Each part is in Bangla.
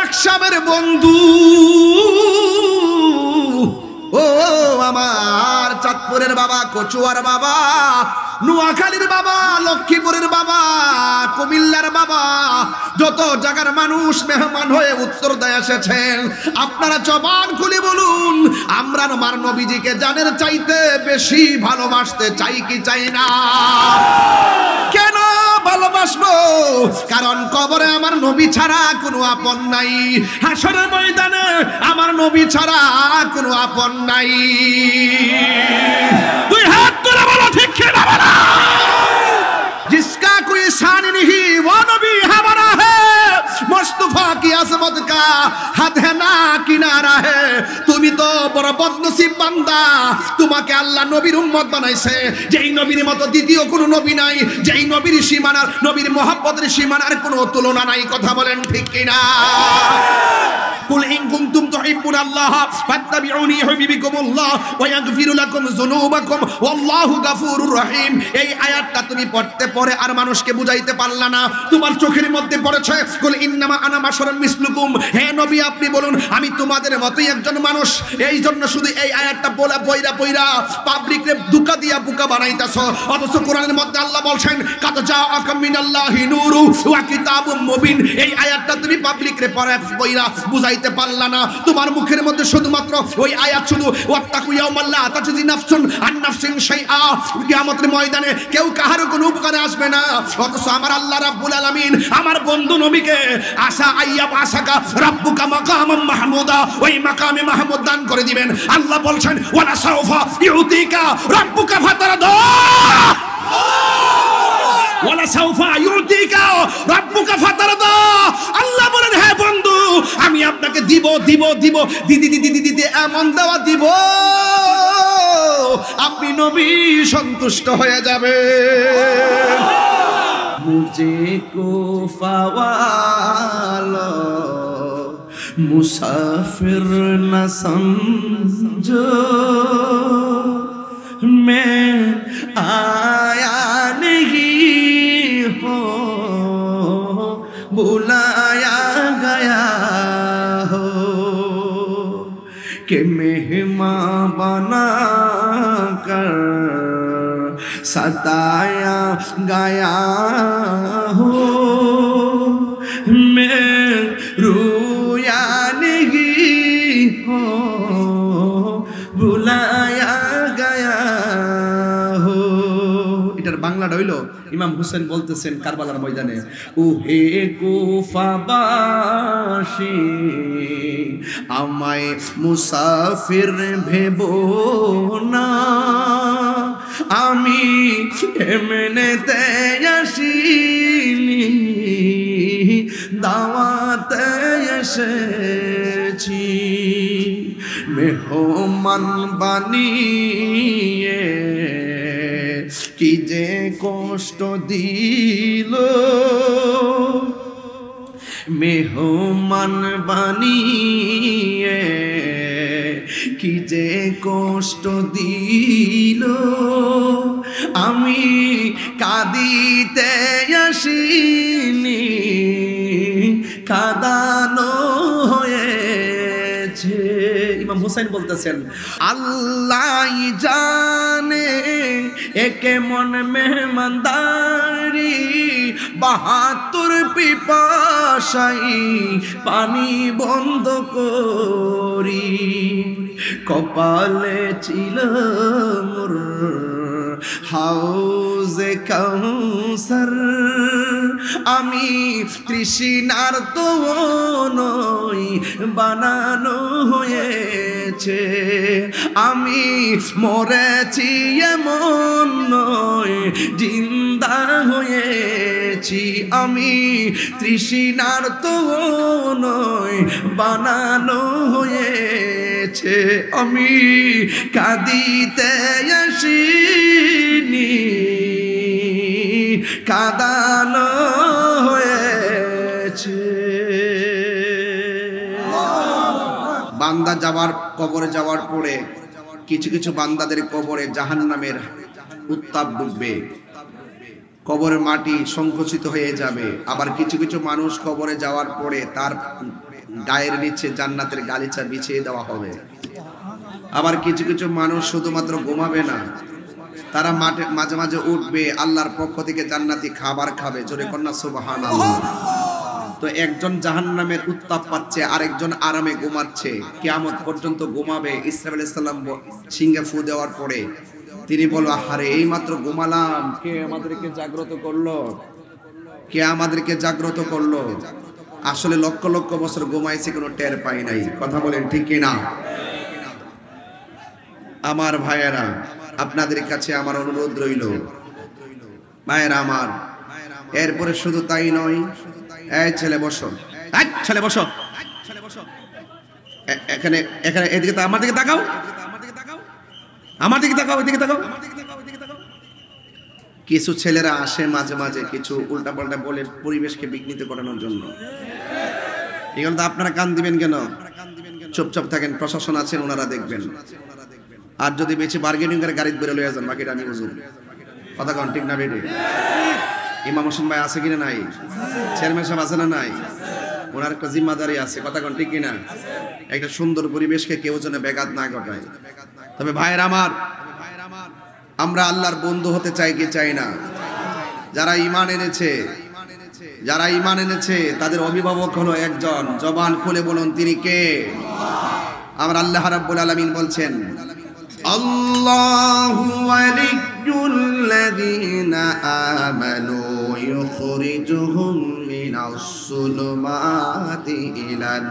লাকসামের বন্ধু, ও আমার চাঁদপুরের বাবা, কচুয়ার বাবা, নোয়াখালীর বাবা, লক্ষ্মীপুরের বাবা, কুমিল্লার বাবা, যত জায়গার মানুষ মেহমান হয়ে উত্তর দেয় এসেছেন, আপনারা জবান খুলে বলুন, আমরা আমার নবীজিকে জানের চাইতে বেশি ভালোবাসতে চাই কি চাই না? কেন ভালোবাসবো? কারণ কবরে আমার নবী ছাড়া কোনো আপন নাই, হাসরের ময়দানে আমার নবী ছাড়া কোনো আপন নাই। তুই হাত তুলে বলো ঠিক কি না বলো। जिसका कोई शान नहीं वो नबी हमारा है, मुस्तफा की अजमत का हद है ना किनारा है। তুমি তো বড় বদনসিব বান্দা, তোমাকে আল্লাহ নবীর উম্মত বানাইছে, যেই নবীর মতো দ্বিতীয় কোনো নবী নাই, যেই নবীর সীমানার, নবীর মহব্বতের সীমানার কোনো তুলনা নাই। কথা বলেন ঠিক কিনা? কুল ইন কুনতুম তুহিব্বুনাল্লাহ ফাত্তাবিউনি ইউহিব্বুকুমুল্লাহ ওয়া ইয়াগফিরু লাকুম যুনুবাকুম ওয়াল্লাহু গাফুরুর রহিম। এই আয়াতটা তুমি পড়তে পড়ে আর মানুষকে বুঝাইতে পারলা না, তোমার চোখের মধ্যে পড়েছে কুল ইন্নামা আনা বাশারুম মিসলুকুম। হে নবী আপনি বলুন আমি তোমাদের মতোই একজন মানুষ। এই জন্য শুধু এই আয়াতটা বলা পয়রা পাবলিকরে দুকা দিয়া বুকা বানাইতাছো, অথচ কোরআনের মধ্যে আল্লাহ বলছেন কাদ জাআকা মিনাল্লাহি নূরু ওয়া কিতাবুম মুবিন। এই আয়াতটা তুমি পাবলিকরে পয়রা বুঝাই পারলা না, তোমার মুখের মধ্যে শুধুমাত্র ওই আয়াত, শুধু ওয়াত্তাকু ইয়াউমাল্লা তাজজি নাফসুন আন নাফসিন শাইআ, কিয়ামতের ময়দানে কেউ কাহারও কোনো উপকারে আসবে না। অথচ আমার আল্লাহ রাব্বুল আলামিন আমার বন্ধু নবীকে আশা আইয়াব আশাকা রাব্বুকা মাকামাম মাহমুদা, ওই মাকামে মাহমুদ দান করে দিবেন। আল্লাহ বলছেন ওয়ালা সাউফা ইউতিকা রাব্বুকা ফাতারদা, ওয়ালা সাউফা ইউতিকা রাব্বুকা ফাতারদা। আল্লাহ বলেন হে বন্ধু আমি আপনাকে দিব দিব দিব দিদি এমন দেওয়া দিব আপনি নবী সন্তুষ্ট হয়ে যাবে। মুঝে কো ফাওয়ালো মুসাফির না সমঝো, मैं आया नहीं हो बुलाया गया हो, कि मेहमान बना कर सताया गया हो, मैं रोया नहीं हो बुलाया गया हो। এটার বাংলাটা হইল ইমাম হুসেন বলতেছেন কারবালার ময়দানে, ও হে কুফাবাসী আমায় মুসাফির ভেবো না, আমি এমনেতে আসিনি দাওয়াতে এসেছি, মেহমান বানিয়ে কি যে কষ্ট দিল, মেহমান বানিয়ে কি যে কষ্ট দিল, আমি কাঁদিতে আসিনি কাঁদানো হয়েছে। ইমাম হুসাইন বলতেছেন আল্লাহ জানে একে মন মেহমানদারি, ৭২ পিপাসাই পানি বন্ধ করি, কপালে ছিল মোর হাউজে কাউসার, আমি তৃষ্ণার তো নই বানানো হয়েছে, আমি মরেছি এমন নয় জিন্দা হয়েছি, আমি তৃষ্ণার তো নয় বানানো হয়েছে, আমি কাঁদিতে আসিনি কাঁদানো হয়েছে। বান্দা যাওয়ার কবরে যাওয়ার পরে কিছু কিছু বান্দাদের কবরে জাহান্নামের উত্তাপ ডুববে, কবরের মাটি সংকুচিত হয়ে যাবে। আবার কিছু কিছু মানুষ কবরে যাওয়ার পরে তার গায়ের নিচে জান্নাতের গালিচা বিছিয়ে দেওয়া হবে। আবার কিছু কিছু মানুষ শুধুমাত্র ঘুমাবে না, তারা মাঝে মাঝে উঠবে, আল্লাহর পক্ষ থেকে জান্নাতি খাবার খাবে। জোরে কন্যা সুবহানাল্লাহ। তো একজন জাহান্নামের উত্তাপ পাচ্ছে, আরেকজন আরামে ঘুমাচ্ছে, কিয়ামত পর্যন্ত ঘুমাবে। ইসরাঈল আলাইহিস সালাম সিংহে ফু দেওয়ার পরে তিনি বলল, আরে এই মাত্র ঘুমালাম, কে আমাদেরকে জাগ্রত করলো, কে আমাদেরকে জাগ্রত করলো? আসলে লক্ষ লক্ষ বছর ঘুমাইছে, কোনো টের পাই নাই। কথা বলেন ঠিক কিনা? আমার ভাইয়েরা, আপনাদের কাছে আমার অনুরোধ রইল, ভাইয়েরা আমার, এরপরে শুধু তাই নয়, এই ছেলে বসো, এই ছেলে বসো, এখানে এখানে এদিকে, আমার দিকে তাকাও, আমার দিকে তাকাও, এদিকে তাকাও। কিছু ছেলেরা আসে মাঝে মাঝে কিছু উল্টাপাল্টা বলে পরিবেশকে বিঘ্নিত করানোর জন্য। এগুলো তো আপনারা কান দিবেন কেন? চুপচাপ থাকেন, প্রশাসন আছেন, ওনারা দেখবেন। আর যদি বেশি বার্গেনিং করে গাড়িতে বেরো লয়ে যান, বাকিটা আমি বুঝুন। কথা কন ঠিক না বেটে? ইমাম হোসেন ভাই আছে কিনা নাই? চেয়ারম্যান সাহেব আছে না নাই? ওনার একটা জিম্মাদারি আছে। কথা কন ঠিক কিনা? একটা সুন্দর পরিবেশকে কেউ যেন ব্যাঘাত না ঘটায়। তবে ভাইয়ের আমার, আমরা আল্লাহর বন্ধু হতে চাই কি চাই না? যারা ঈমান এনেছে, যারা ঈমান এনেছে তাদের অভিভাবক হলো একজন। জবান খুলে বলুন তিনি কে? আমার আল্লাহ রাব্বুল আলামিন বলছেন, আল্লাহু ওয়ালিয়্যুল্লাযীনা আমানু ইউখরিজুহুম মিনাস সুলুমাতি ইলান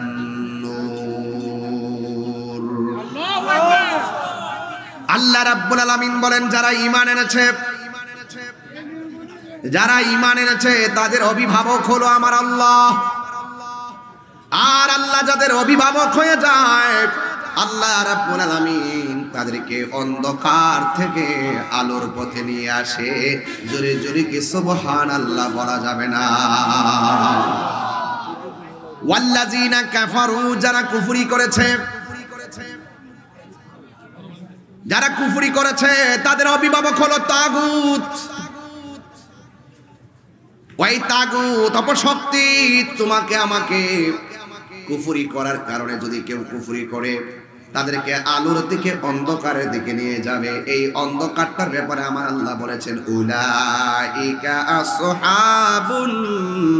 নূর। আল্লাহু আকবার। আল্লাহ রাব্বুল আলামিন বলেন, যারা ঈমান এনেছে, যারা ঈমান এনেছে তাদের অভিভাবক হলো আমার আল্লাহ। আর আল্লাহ যাদের অভিভাবক হয়ে যায়, আল্লাহ রাব্বুল আলামিন তাদেরকে অন্ধকার থেকে আলোর পথে নিয়ে আসে। জোরে জোরে কি সুবহানাল্লাহ বলা যাবে না? ওয়াল্লাযীনা কাফারু, যারা কুফরি করেছে, যারা কুফরি করেছে তাদের অভিভাবক হলো তাগুত। ওই তাগুত, অপশক্তি, তোমাকে আমাকে কুফরি করার কারণে যদি কেউ কুফরি করে, তাদেরকে আলোর দিকে অন্ধকারের দিকে নিয়ে যাবে। এই অন্ধকারটার ব্যাপারে আমার আল্লাহ বলেছেন, উলাইকা আসহাবুন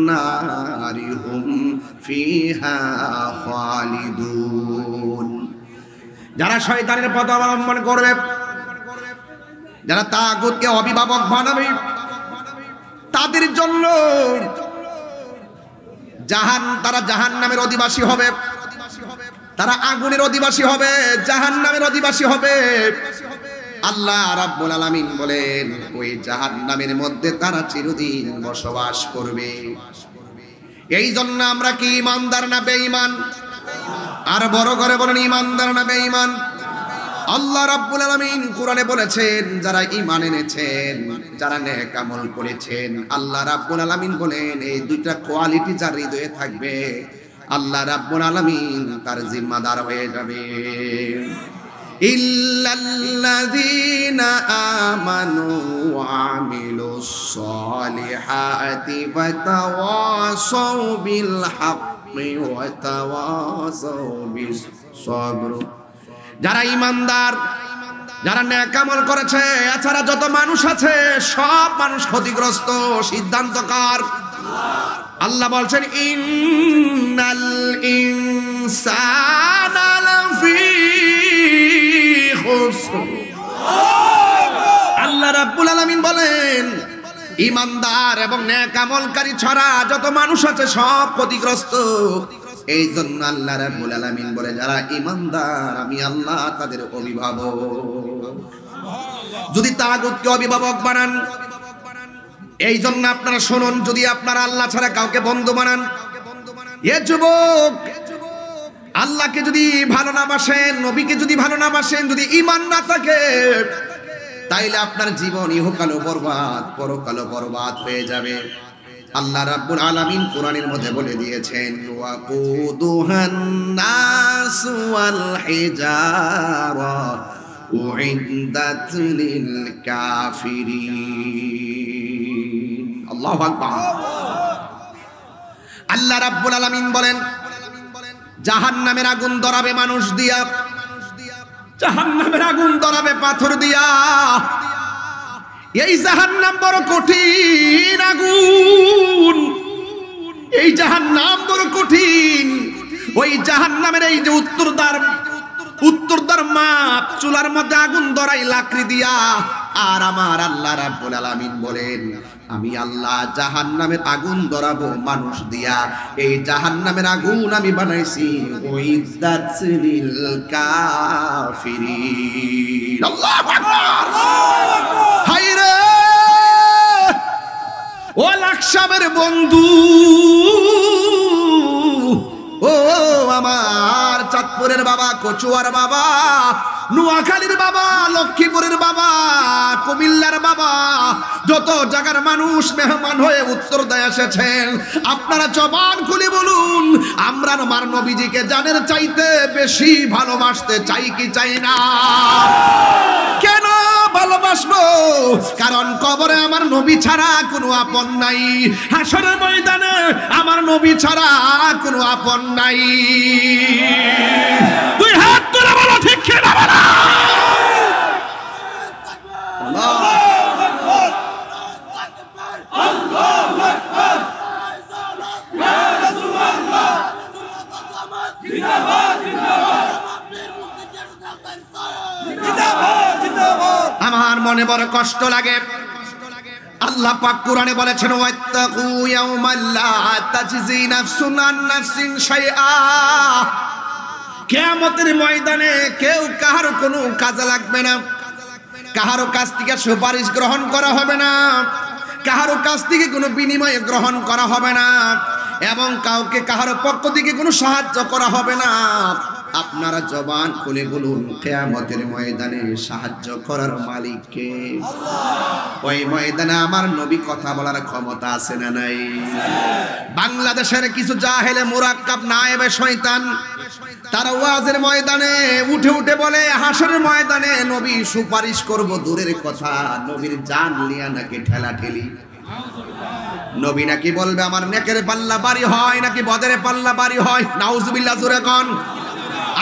নারি হুম ফিহা খালিদুন। যারা শয়তানের পথ অবলম্বন করবে, যারা তাগুতকে অভিভাবক বানাবে, তাদের জন্য তারা জাহান্নামের অধিবাসী হবে, তারা আগুনের অধিবাসী হবে, জাহান্নামের অধিবাসী হবে। আল্লাহ রাব্বুল আলামিন বলেন, ওই জাহান্নামের মধ্যে তারা চিরদিন বসবাস করবে। এই জন্য আমরা কি ঈমানদার না বেঈমান? আর বড় করে বলেন, ঈমানদার না বেঈমান? আল্লাহ রাব্বুল আলামিন কোরআনে বলেছেন, যারা ঈমান এনেছেন, যারা নেক আমল করেছেন, আল্লাহ রাব্বুল আলামিন বলেন, এই দুইটা কোয়ালিটি যার হৃদয়ে থাকবে, আল্লাহ রাব্বুল আলামিন তার জিম্মাদার হয়ে যাবে। ইল্লাল্লাযীনা আমানু ওয়া আমিলুস সলিহাতি ওয়া তাওয়াসাউ বিল হাক্কি ওয়া তাওয়াসাউ বিস সবর। যারা ঈমানদার, যারা নেক আমল করেছে, এছাড়া যত মানুষ আছে সব মানুষ ক্ষতিগ্রস্ত। সিদ্ধান্ত কার? আল্লাহ বলছেন, ইন্নাল ইনসানা লাফি খুসর। আল্লাহ রাব্বুল আলামিন বলেন, ঈমানদার এবং নেক আমলকারী ছাড়া যত মানুষ আছে সব ক্ষতিগ্রস্ত। এই জন্য আল্লাহ রাব্বুল আলামিন বলে, যারা ঈমানদার আমি আল্লাহ তাদের অভিভাবক। যদি তাগুতকে অভিভাবক বানান, এই জন্য আপনারা শুনুন, যদি আপনারা আল্লাহ ছাড়া কাউকে বন্ধু বানান, এ যুবক, আল্লাহকে যদি ভালো না বাসেন, নবীকে যদি ভালো না বাসেন, যদি ঈমান না থাকে, তাইলে আপনার জীবন ইহকালও বরবাদ, পরকালও বরবাদ হয়ে যাবে। আল্লাহ রাব্বুল আলামিন কোরআনের মধ্যে বলে দিয়েছেন, ওয়াকুদুহান নাস ওয়াল হিজারা উইদ্দাত লিল কাফিরিন। আল্লাহু আকবার। আল্লাহ রাব্বুল আলামিন বলেন, জাহান্নামের আগুন ধরাবে মানুষ দিয়া, জাহান্নামের আগুন ধরাবে পাথর দিয়া। এই জাহান্নাম বড় কঠিন আগুন, এই জাহান্নাম বড় কঠিন। ওই জাহান্নামের এই যে উত্তরদ্বার মাপ চুলার মধ্যে আগুন ধরাই লাকড়ি দিয়া। আর আমার আল্লাহ রাব্বুল আলামিন বলেন, আমি আল্লাহ জাহান্নামের আগুন ধরাবো মানুষ দিয়া। এই জাহান্নামের আগুন আমি বানাইছি ওয়াইদাতলিল কাফিরিন। আল্লাহু আকবার। হায়রে ও লাকসামের বন্ধু, ও আমার চাঁদপুরের বাবা, কচুয়ার বাবা, নোয়াখালীর বাবা, লক্ষ্মীপুরের বাবা, কুমিল্লার বাবা, যত জায়গার মানুষ মেহমান হয়ে উত্তর দিয়ে এসেছেন, আপনারা জবান খুলে বলুন, আমরা আমার নবীজিকে জানের চাইতে বেশি ভালোবাসতে চাই কি চাই না? কেন ভালোবাসবো? কারণ কবরে আমার নবী ছাড়া কোনো আপন নাই, হাসরের ময়দানে আমার নবী ছাড়া কোনো আপন নাই। দুই হাত তুলে বলো ঠিক কি না বলো? আমার মনে বড় কষ্ট লাগে। আল্লাহ পাক কোরআনে বলেছেন, ওয়াত্তাকু ইয়াওমান লা তাজজি নাফসুন আন নাফসিন শাইআ। কিয়ামতের ময়দানে কেউ কারো কোনো কাজে লাগবে না, কারো কাছ থেকে সুপারিশ গ্রহণ করা হবে না, কারো কাছ থেকে কোনো বিনিময় গ্রহণ করা হবে না, এবং কাউকে কারো পক্ষ থেকে কোনো সাহায্য করা হবে না। আপনারা জবান খুলে বলুন, কিয়ামতের ময়দানে সাহায্য করার মালিক কে? ওই ময়দানে আমার নবী কথা বলার ক্ষমতা আছে না নাই? বাংলাদেশের কিছু জাহেলে মুরাক্কাব নায়েবে শয়তান, তারা ওয়াজের ময়দানে উঠে উঠে বলে, হাসরের ময়দানে নবী সুপারিশ করব দূরের কথা, নবীর জান লিয়া নাকি ঠেলাঠেলি। নবী নাকি বলবে আমার নেকের পাল্লা বাড়ি হয় নাকি বদের পাল্লা বাড়ি হয়। নাউজুবিল্লাহ, জোরে কোন।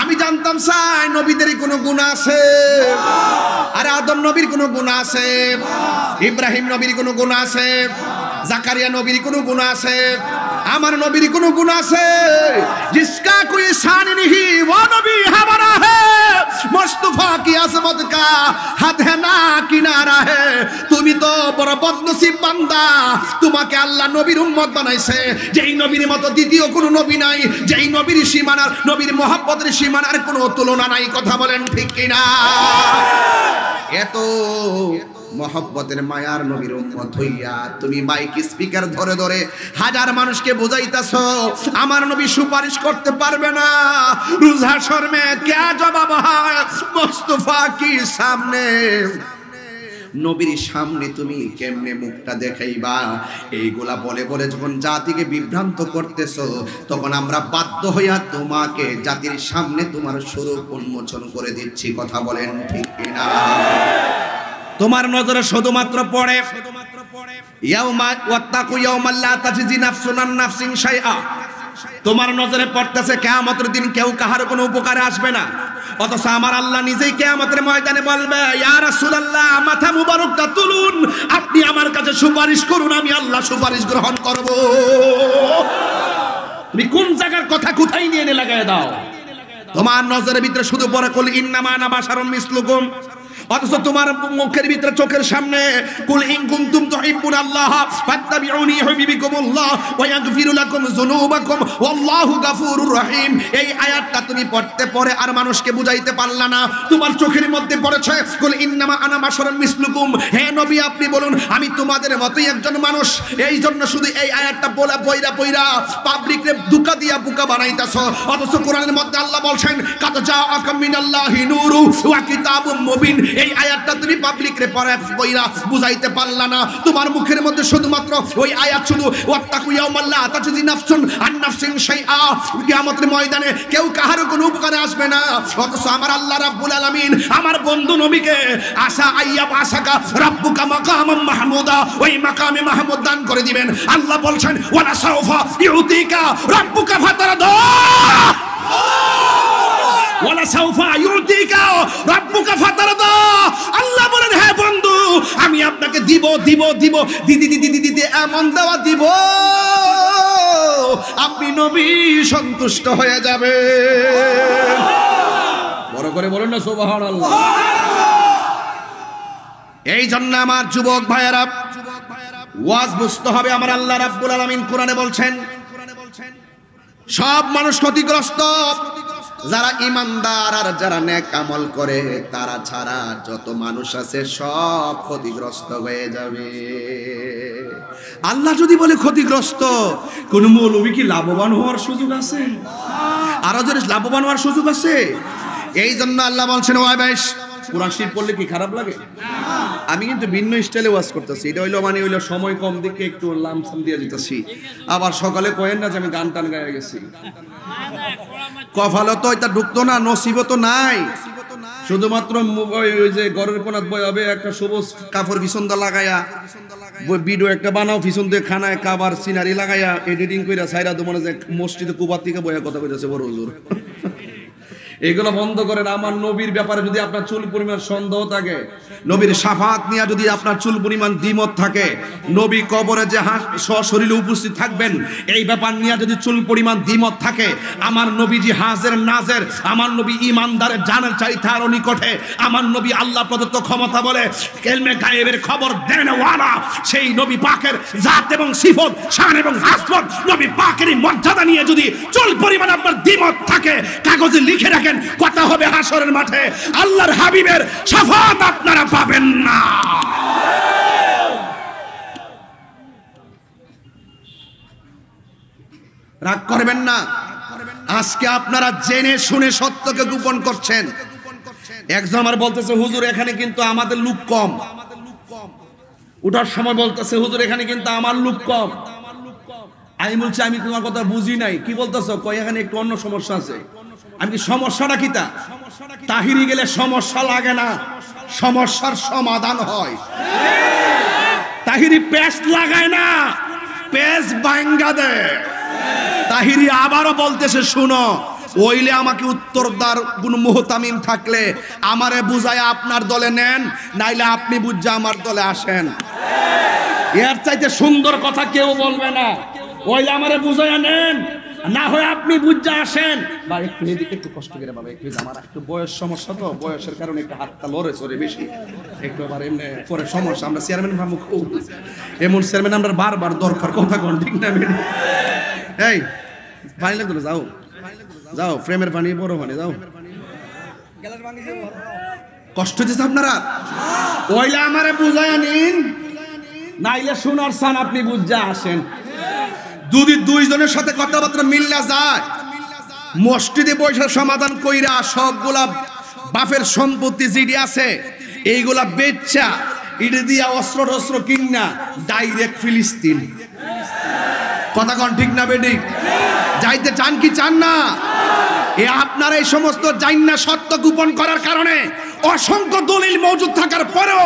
আমি জানতাম স্যার নবীদের কোনো গুনাহ আছে? আরে আদম নবীর কোনো গুনাহ আছে? ইব্রাহিম নবীর কোনো গুনাহ আছে? জাকারিয়া নবীর কোনো গুনাহ আছে? আমার নবীর কোনো গুনাহ আছে? जिसका कोई शान नहीं वो नबी हमारा है, मुस्तफा की अजमत का हद है ना किनारा है। তুমি তো বড় বদনসিব বান্দা, তোমাকে আল্লাহ নবীর উম্মত বানাইছে, যেই নবীর মতো দ্বিতীয় কোনো নবী নাই, যেই নবীর সীমানার, নবীর মহব্বতের সীমানার কোনো তুলনা নাই। কথা বলেন ঠিক কিনা? এত মহব্বতের মায়ার নবীর উম্মত হইয়া তুমি মাইক স্পিকার ধরে ধরে হাজার মানুষকে বোঝাইতাছো আমার নবী সুপারিশ করতে পারবে না। রোজ হাশর মে क्या জবাব হয় মুস্তাফা কি সামনে? নবীর সামনে তুমি কেমনে মুখটা দেখাইবা? এইগুলা বলে বলে যখন জাতিকে বিভ্রান্ত করতেছো, তখন আমরা বাধ্য হইয়া তোমাকে জাতির সামনে তোমার স্বরূপ উন্মোচন করে দিচ্ছি। কথা বলেন ঠিক কিনা? তোমার নজরে শুধুমাত্র পড়ে ইয়াউমা ওয়াত্তাকু ইয়াউমান লা তাজজি নাফসুন আন নাফসিন শাইআ। তোমার নজরে পড়তেছে কিয়ামতের দিন কেউ কাহার কোনো উপকারে আসবে না, অথচ আমার আল্লাহ নিজেই কিয়ামতের ময়দানে বলবে, ইয়া রাসূলুল্লাহ মাথা মুবারকটা তুলুন, আপনি আমার কাছে সুপারিশ করুন, আমি আল্লাহ সুপারিশ গ্রহণ করব। তুমি কোন জায়গার কথা কোথায় নিয়ে এনে লাগায় দাও? তোমার নজরের ভিতরে শুধু পড়ে কুল ইন্নামা আনা বাশারুম মিসলুকুম, অথচ তোমার মুখের ভিতরে চোখের সামনে কুল ইন কুনতুম তুহিব্বুনাল্লাহ ফাত্তাবিউনি ইউহিব্বুকুমুল্লাহ ওয়া ইয়াগফিরু লাকুম যুনুবাকুম ওয়াল্লাহু গফুরুর রহিম। এই আয়াতটা তুমি পড়তে পড়ে আর মানুষকে বুঝাইতে পারলা না। তোমার চোখের মধ্যে পড়েছে কুল ইন্নামা আনা বাশারুম মিসলুকুম, হে নবী আপনি বলুন আমি তোমাদের মতই একজন মানুষ। এই জন্য শুধু এই আয়াতটা বলা পয়রা পয়রা পাবলিকরে দুকা দিয়া বুকা বানাইতাছো, অথচ কোরআনের মধ্যে আল্লাহ বলছেন কাদ জাআকা মিনাল্লাহি নূরু ওয়া কিতাবুম মুবিন। এই আয়াতটা তুমি পাবলিক রে পড়া বইরা বুঝাইতে পারলা না। তোমার মুখের মধ্যে শুধুমাত্র ওই আয়াত, শুধু ওয়াত্তাকু ইয়াউমান লা তাজজি নাফসুন আন নাফসিন শাইআ, কিয়ামতের ময়দানে কেউ কাহারো কোনো উপকারে আসবে না। অথচ আমার আল্লাহ রাব্বুল আলামিন আমার বন্ধু নবীকে আশা আইয়াব আশাকা রাব্বুকা মাকামাম মাহমুদা, ওই মাকামে মাহমুদ দান করে দিবেন। আল্লাহ বলছেন ওয়ালা সাউফা ইউতিকা রাব্বুকা ফাতারদা। ওয়ালা সাউফা ইউতিকা রাব্বুকা ফাতারদা। আল্লাহ বলেন, হ্যাঁ বন্ধু, আমি আপনাকে দিব দিব দিব দিদি এমন দেওয়া দিব আপনি নবী সন্তুষ্ট হয়ে যাবে। বড় করে বলেন না সুবহানাল্লাহ। এই জন্য আমার যুবক ভাইয়েরা ওয়াজ বুঝতে হবে। আমার আল্লাহ রাব্বুল আলামিন কোরআনে বলছেন, সব মানুষ ক্ষতিগ্রস্ত, যারা ইমানদার আর যারা নেক আমল করে তারা ছাড়া যত মানুষ আছে সব ক্ষতিগ্রস্ত হয়ে যাবে। আল্লাহ যদি বলে ক্ষতিগ্রস্ত, কোন মৌলবী কি লাভবান হওয়ার সুযোগ আছে? আরো যদি লাভবান হওয়ার সুযোগ আছে? এই জন্য আল্লাহ বলছেন, ওয়াই ভাই কোরআন শরীফ পড়লে কি খারাপ লাগে? আমি কিন্তু ভিন্ন স্টাইলে ওয়াজ করতেছি। এটা হইলো মানে হইলো সময় কম দিকে একটু লামসাম দিয়ে দিতেছি। আবার সকালে কয়েন না যে আমি গান টান গায়ে গেছি। কপালে তো এটা ঢুকতো না, নসিবও তো নাই। শুধুমাত্র ওই যে ঘরের কোনাত বই হবে একটা সবুজ কাপড় পিছনদা লাগাইয়া ভিডিও একটা বানাও, পিছন দিয়ে খানায় কাবার সিনারি লাগাইয়া এডিটিং কইরা সাইরা তো মনে যে মসজিদে কুবার থেকে বইয়া কথা কইতেছে বড় হুজুর। এগুলো বন্ধ করেন। আমার নবীর ব্যাপারে যদি আপনার চুল পরিমাণ সন্দেহ থাকে, নবীর শাফাত নিয়ে যদি আপনার চুল পরিমাণ দ্বিমত থাকে, নবী কবরে যে সশরীরে উপস্থিত থাকবেন এই ব্যাপার নিয়ে যদি চুল পরিমাণ দ্বিমত থাকে, আমার নবীজি হাজের নাজের, আমার নবী ইমানদারের জানের চাইতে আরো নিকটে, আমার নবী আল্লাহ প্রদত্ত ক্ষমতা বলে ইলমে গায়েবের খবর দেন ওয়ালা, সেই নবী পাকের জাত এবং সিফত, শান এবং হাসবত, নবী পাকের মর্যাদা নিয়ে যদি চুল পরিমাণ আপনার দ্বিমত থাকে, কাগজে লিখে রাখেন, কথা হবে হাসরের মাঠে আল্লাহর হাবিবের শাফাত আপনারা পাবেন না। রাগ করবেন না। আজকে আপনারা জেনে শুনে সত্যকে গোপন করছেন। একজন আমার বলতেছে, হুজুর এখানে কিন্তু আমাদের লোক কম। উঠার সময় বলতেছে, হুজুর এখানে কিন্তু আমার লোক কম। আমি বলছি, আমি তোমার কথা বুঝি নাই, কি বলতেছো? কই এখানে একটু অন্য সমস্যা আছে। আমি কি সমস্যাটা কি? তা তাহিরি গেলে সমস্যা লাগে না, সমস্যার সমাধান হয়। তাহিরি পেস্ট লাগায় না, পেস্ট ভাঙ্গা দেয়। তাহিরি আবারও বলতেছে, শুনো, ওইলে আমাকে উত্তরদার কোন মুহতামিম থাকলে আমারে বুঝায় আপনার দলে নেন, নাইলে আপনি বুঝা আমার দলে আসেন। এর চাইতে সুন্দর কথা কেউ বলবে না। ওইলে আমারে বুঝায় নেন, না হয় আপনি বুঝা আসেন। বা একটু এদিকে একটু কষ্ট করে বাবা, একটু আমার একটু বয়স সমস্যা, তো বয়সের কারণে একটু হাতটা লড়ে চড়ে বেশি একটু আবার এমনি পরে সমস্যা। আমরা চেয়ারম্যান ভাবুক এমন চেয়ারম্যান আমরা বারবার দরকার, কথা কোন ঠিক না? এই পানি লাগতো না, যাও যাও, ফ্রেমের পানি বড় পানি যাও। কষ্ট হচ্ছে আপনারা? ওইলা আমারে বুঝায় নিন, নাইলে শোনার সান আপনি বুঝা আসেন। যদি দুইজনের সাথে কথাবার্তা মিল্লা যায়, মসজিদে বৈশাখ সমাধান কইরা সবগুলা বাপের সম্পত্তি যেটি আছে এইগুলা বেচা ইডে দিয়া অস্ত্র টস্ত্র কিনা ডাইরেক্ট ফিলিস্তিন। কথা কোন ঠিক না বেডিক? যাইতে চান কি চান না? এ আপনারা এই সমস্ত জাইন্না সত্য গোপন করার কারণে অসংখ্য দলিল মজুদ থাকার পরেও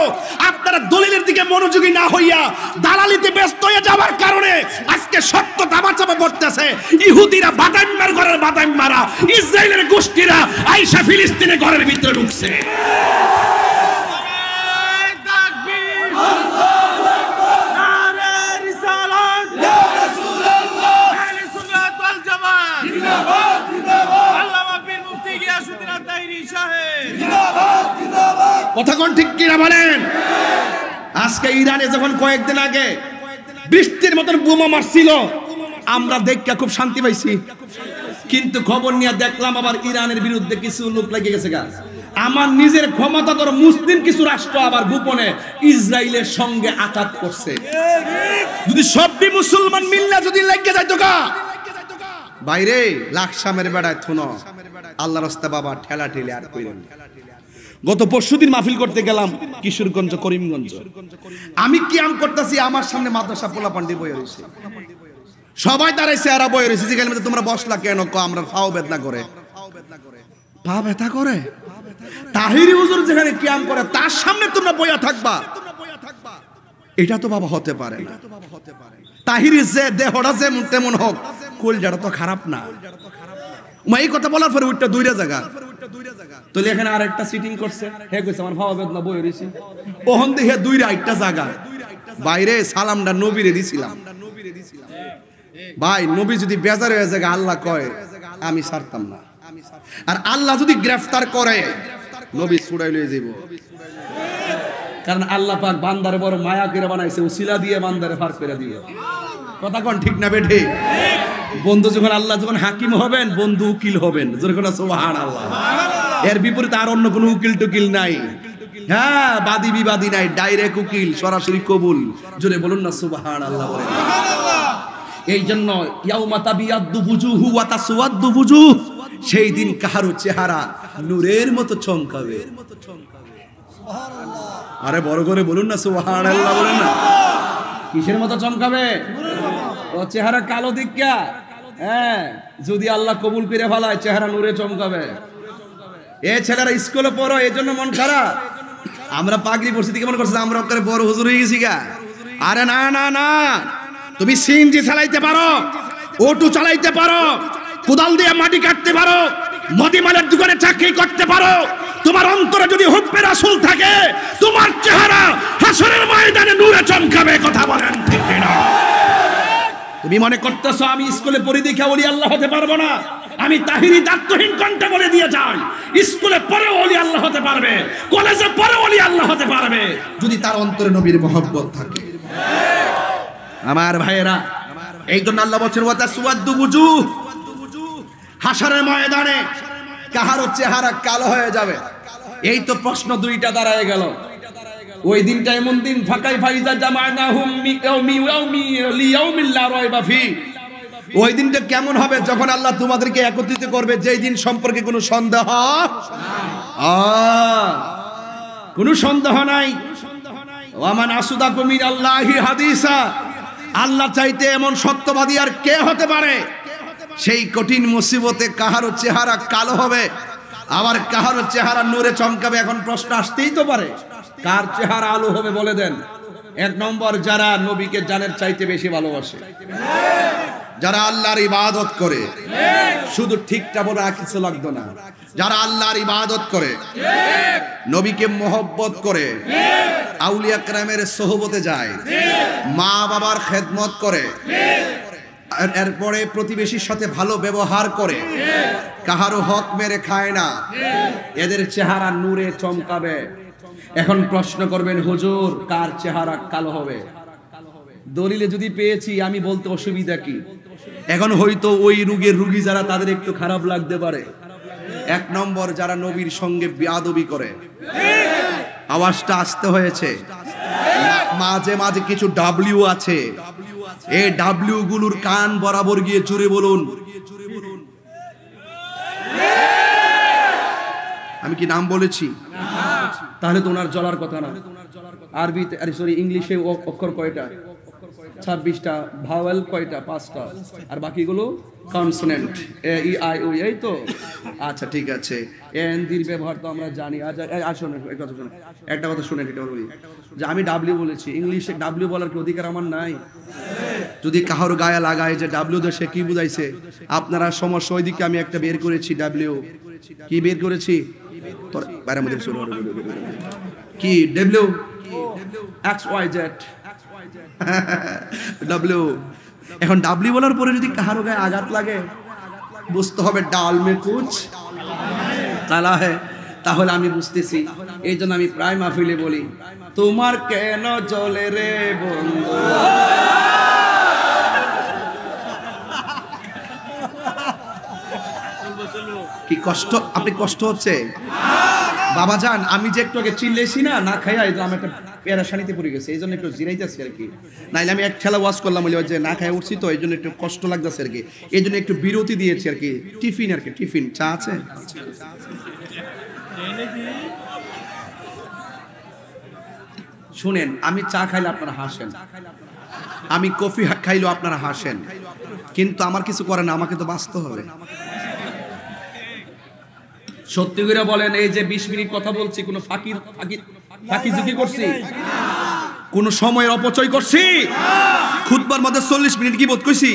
আপনারা দলিলের দিকে মনোযোগী না হইয়া দালালিতে ব্যস্ত হয়ে যাওয়ার কারণে আজকে সত্য দামাচাপা পড়তেছে। ইহুদিরা বাদাম ঘরের বাদাম মারা, ইসরায়েলের গোষ্ঠীরা আইসা ফিলিস্তিনে ঘরের ভিতরে ঢুকছে। কথা কোন ঠিক কিনা বলেন? আজকে ইরানে যখন কয়েকদিন আগে বৃষ্টির মতন বোমা মারছিল, আমরা দেখে খুব শান্তি পাইছি, কিন্তু খবর নিয়ে দেখলাম আবার ইরানের বিরুদ্ধে কিছু লোক লেগে গেছে। গা আমার নিজের ক্ষমতাধর মুসলিম কিছু রাষ্ট্র আবার গোপনে ইসরায়েলের সঙ্গে আঘাত করছে। যদি সবই মুসলমান মিল্লা যদি লেগে যাইতো গা বাইরে লাকসামের বেড়ায় থুনো আল্লাহর রাস্তা বাবা ঠেলা ঠেলে আর কইরেন। গত পরশুদিন মাহফিল করতে গেলাম কিশোরগঞ্জ, করিমগঞ্জ। আমি কিয়াম করতেছি, আমার সামনে মাদ্রাসা পোলা পান্ডি বয়ে রয়েছে, সবাই দাঁড়াইছে আর বয়ে রয়েছে। যেখানে তোমরা বসলা কেন? আমরা পাও বেদনা করে, পা ব্যথা করে। তাহিরি হুজুর যেখানে কিয়াম করে তার সামনে তোমরা বইয়া থাকবা, এটা তো বাবা হতে পারে না। তাহিরি যে দেহটা যেমন তেমন হোক, কলজাটা তো খারাপ না। এই কথা বলার পরে উঠটা দুইটা জায়গা তাহলে এখানে আরেকটা সিটিং করছে, হে কইছে আমার ভাবা বেদনা বই রইছে, ওহন দেখে দুইটা আরেকটা জায়গা বাইরে সালামটা নবীরে দিছিলাম। ভাই নবী যদি বেজার হয়ে যায় আল্লাহ কয় আমি ছাড়তাম না, আর আল্লাহ যদি গ্রেফতার করে নবী ছুড়াই লয়ে যাইব। কারণ আল্লাহ পাক বান্দারে বড় মায়া করে বানাইছে, উসিলা দিয়ে বান্দারে পার করে দিবে। কথা কোন ঠিক না বেঠে? বন্ধু যখন আল্লাহ যখন হাকিম হবেন, বন্ধু উকিল হবেন, যখন সুবহানাল্লাহ। এর বিপরীতে আর অন্য কোনো উকিল টুকিল নাই, হ্যাঁ বাদী বিবাদী নাই, ডাইরেক্ট উকিল, সরাসরি কবুল। জোরে বলুন না সুবহানাল্লাহ। এই জন্য ইয়াউমা তাবিয়াদ্দু বুজুহু ওয়া তাসওয়াদ্দু বুজুহ, সেই দিন কাহারো চেহারা নূরের মতো চমকাবে। আরে বড় করে বলুন না সুবহানাল্লাহ, বলেন না। কিসের মতো চমকাবে? ও চেহারা কালো দিক্কা, হ্যাঁ যদি আল্লাহ কবুল করে ফেলায় চেহারা নূরে চমকাবে। এ ছেলেরা স্কুলে পড়ো এই জন্য মন খারাপ। আমরা পাগড়ি পড়ছি দিকে মনে করছি আমরা ওখানে বড় হুজুর হয়ে গেছি গা। আরে না না না, তুমি সিএনজি চালাইতে পারো, অটো চালাইতে পারো, কোদাল দিয়ে মাটি কাটতে পারো, মদিমালের দোকানে চাকরি করতে পারো, তোমার অন্তরে যদি হুব্বে রাসূল থাকে তোমার চেহারা হাসরের ময়দানে নূরে চমকাবে। কথা বলেন ঠিক কিনা? তুমি মনে করতেছো আমি স্কুলে পড়ি দেখে ওলি আল্লাহ হতে পারবো না? আমি তাহিরি দায়িত্বহীন কণ্ঠে বলে দিয়ে যাই, স্কুলে পড়ে ওলি আল্লাহ হতে পারবে, কলেজে পড়ে ওলি আল্লাহ হতে পারবে যদি তার অন্তরে নবীর মহব্বত থাকে। আমার ভাইয়েরা, এই জন্য আল্লাহ বলছেন ওয়া তাসওয়াদ্দু বুজুহ, হাসরের ময়দানে কাহারো চেহারা কালো হয়ে যাবে। এই তো প্রশ্ন দুইটা দাঁড়ায় গেল। ওই দিনটা এমন দিন ফাকাই ফাইজা জামানাহুম লিয়াউমিল লা রাইবা ফি, ওই দিনটা কেমন হবে যখন আল্লাহ তোমাদেরকে একত্রিত করবে, যেই দিন সম্পর্কে কোনো সন্দেহ কোনো সন্দেহ নাই। ওয়ামান আসদাকু মিনাল্লাহি হাদিসা, আল্লাহ চাইতে এমন সত্যবাদী আর কে হতে পারে? সেই কঠিন মুসিবতে কাহারো চেহারা কালো হবে, আবার কাহারো চেহারা নূরে চমকাবে। এখন প্রশ্ন আসতেই তো পারে, কার চেহারা আলো হবে বলে দেন? এক নম্বর, যারা নবীকে জানের চাইতে বেশি ভালোবাসে, যারা আল্লাহর ইবাদত করে, শুধু ঠিকটা বলে আর কিছু লাগতো না, যারা আল্লাহর ইবাদত করে, নবীকে মোহব্বত করে, আউলিয়া কেরামের সোহবতে যায়, মা বাবার খেদমত করে, এরপরে প্রতিবেশীর সাথে ভালো ব্যবহার করে, কাহারো হক মেরে খায় না, এদের চেহারা নূরে চমকাবে। এখন প্রশ্ন করবেন হুজুর কার চেহারা কালো হবে? দলিলে যদি পেয়েছি আমি বলতে অসুবিধা কি? এখন হয়তো ওই রোগের রোগী যারা তাদের একটু খারাপ লাগতে পারে। এক নম্বর, যারা নবীর সঙ্গে বেয়াদবি করে, আওয়াজটা আসতে হয়েছে, মাঝে মাঝে কিছু ডাব্লিউ আছে, এই ডাব্লিউ গুলোর কান বরাবর গিয়ে জুড়ে বলুন আমি কি নাম বলেছি? তাহলে তো ওনার জ্বলার কথা না। আরবিতে সরি ইংলিশে অক্ষর কয়টা? 26টা। ভাওয়েল কয়টা? 5টা। আর বাকিগুলো consonant, A E I O, এই তো। আচ্ছা ঠিক আছে, এন দির ব্যবহার তো আমরা জানি। আচ্ছা আসুন একটা কথা শুনেন, এটা বলি যে আমি ডাব্লিউ বলেছি, ইংলিশে ডাব্লিউ বলার কি অধিকার আমার নাই? যদি কাহার গায়ে লাগায় যে ডাব্লিউ দেশে কি বুঝাইছে, আপনারা সমস্যা ওইদিকে আমি একটা বের করেছি। ডাব্লিউ কি বের করেছি? বাইরের মধ্যে কি W X Y Z W. এখন ডাব্লিউ বলার পরে যদি কাহারো গায়ে আঘাত লাগে বুঝতে হবে ডাল মে কুছ কালা হে। তাহলে আমি বুঝতেছি, এই জন্য আমি প্রায় মাহফিলে বলি তোমার কেন চলে রে বন্ধু। কি কষ্ট, আপনি কষ্ট হচ্ছে বাবা যান? আমি যে একটু আগে চিল্লেছি না, না খাইয়া আমি একটা পেরাশানিতে পড়ে গেছে, এই জন্য একটু জিরাইতেছি আর কি। নাইলে আমি এক ঠেলা ওয়াশ করলাম যে না খাই উঠছি তো, এই জন্য একটু কষ্ট লাগতেছে আর কি, এই জন্য একটু বিরতি দিয়েছি আর কি। টিফিন আর কি, টিফিন চা আছে? শুনেন, আমি চা খাইলে আপনারা হাসেন, আমি কফি খাইলেও আপনারা হাসেন, কিন্তু আমার কিছু করে না, আমাকে তো বাঁচতে হবে। সত্যি করে বলেন, এই যে 20 মিনিট কথা বলছি, কোনো ফাঁকি করছি? কোন সময়ের অপচয় করছি? খুতবার মধ্যে 40 মিনিট কি বোধ কইছি?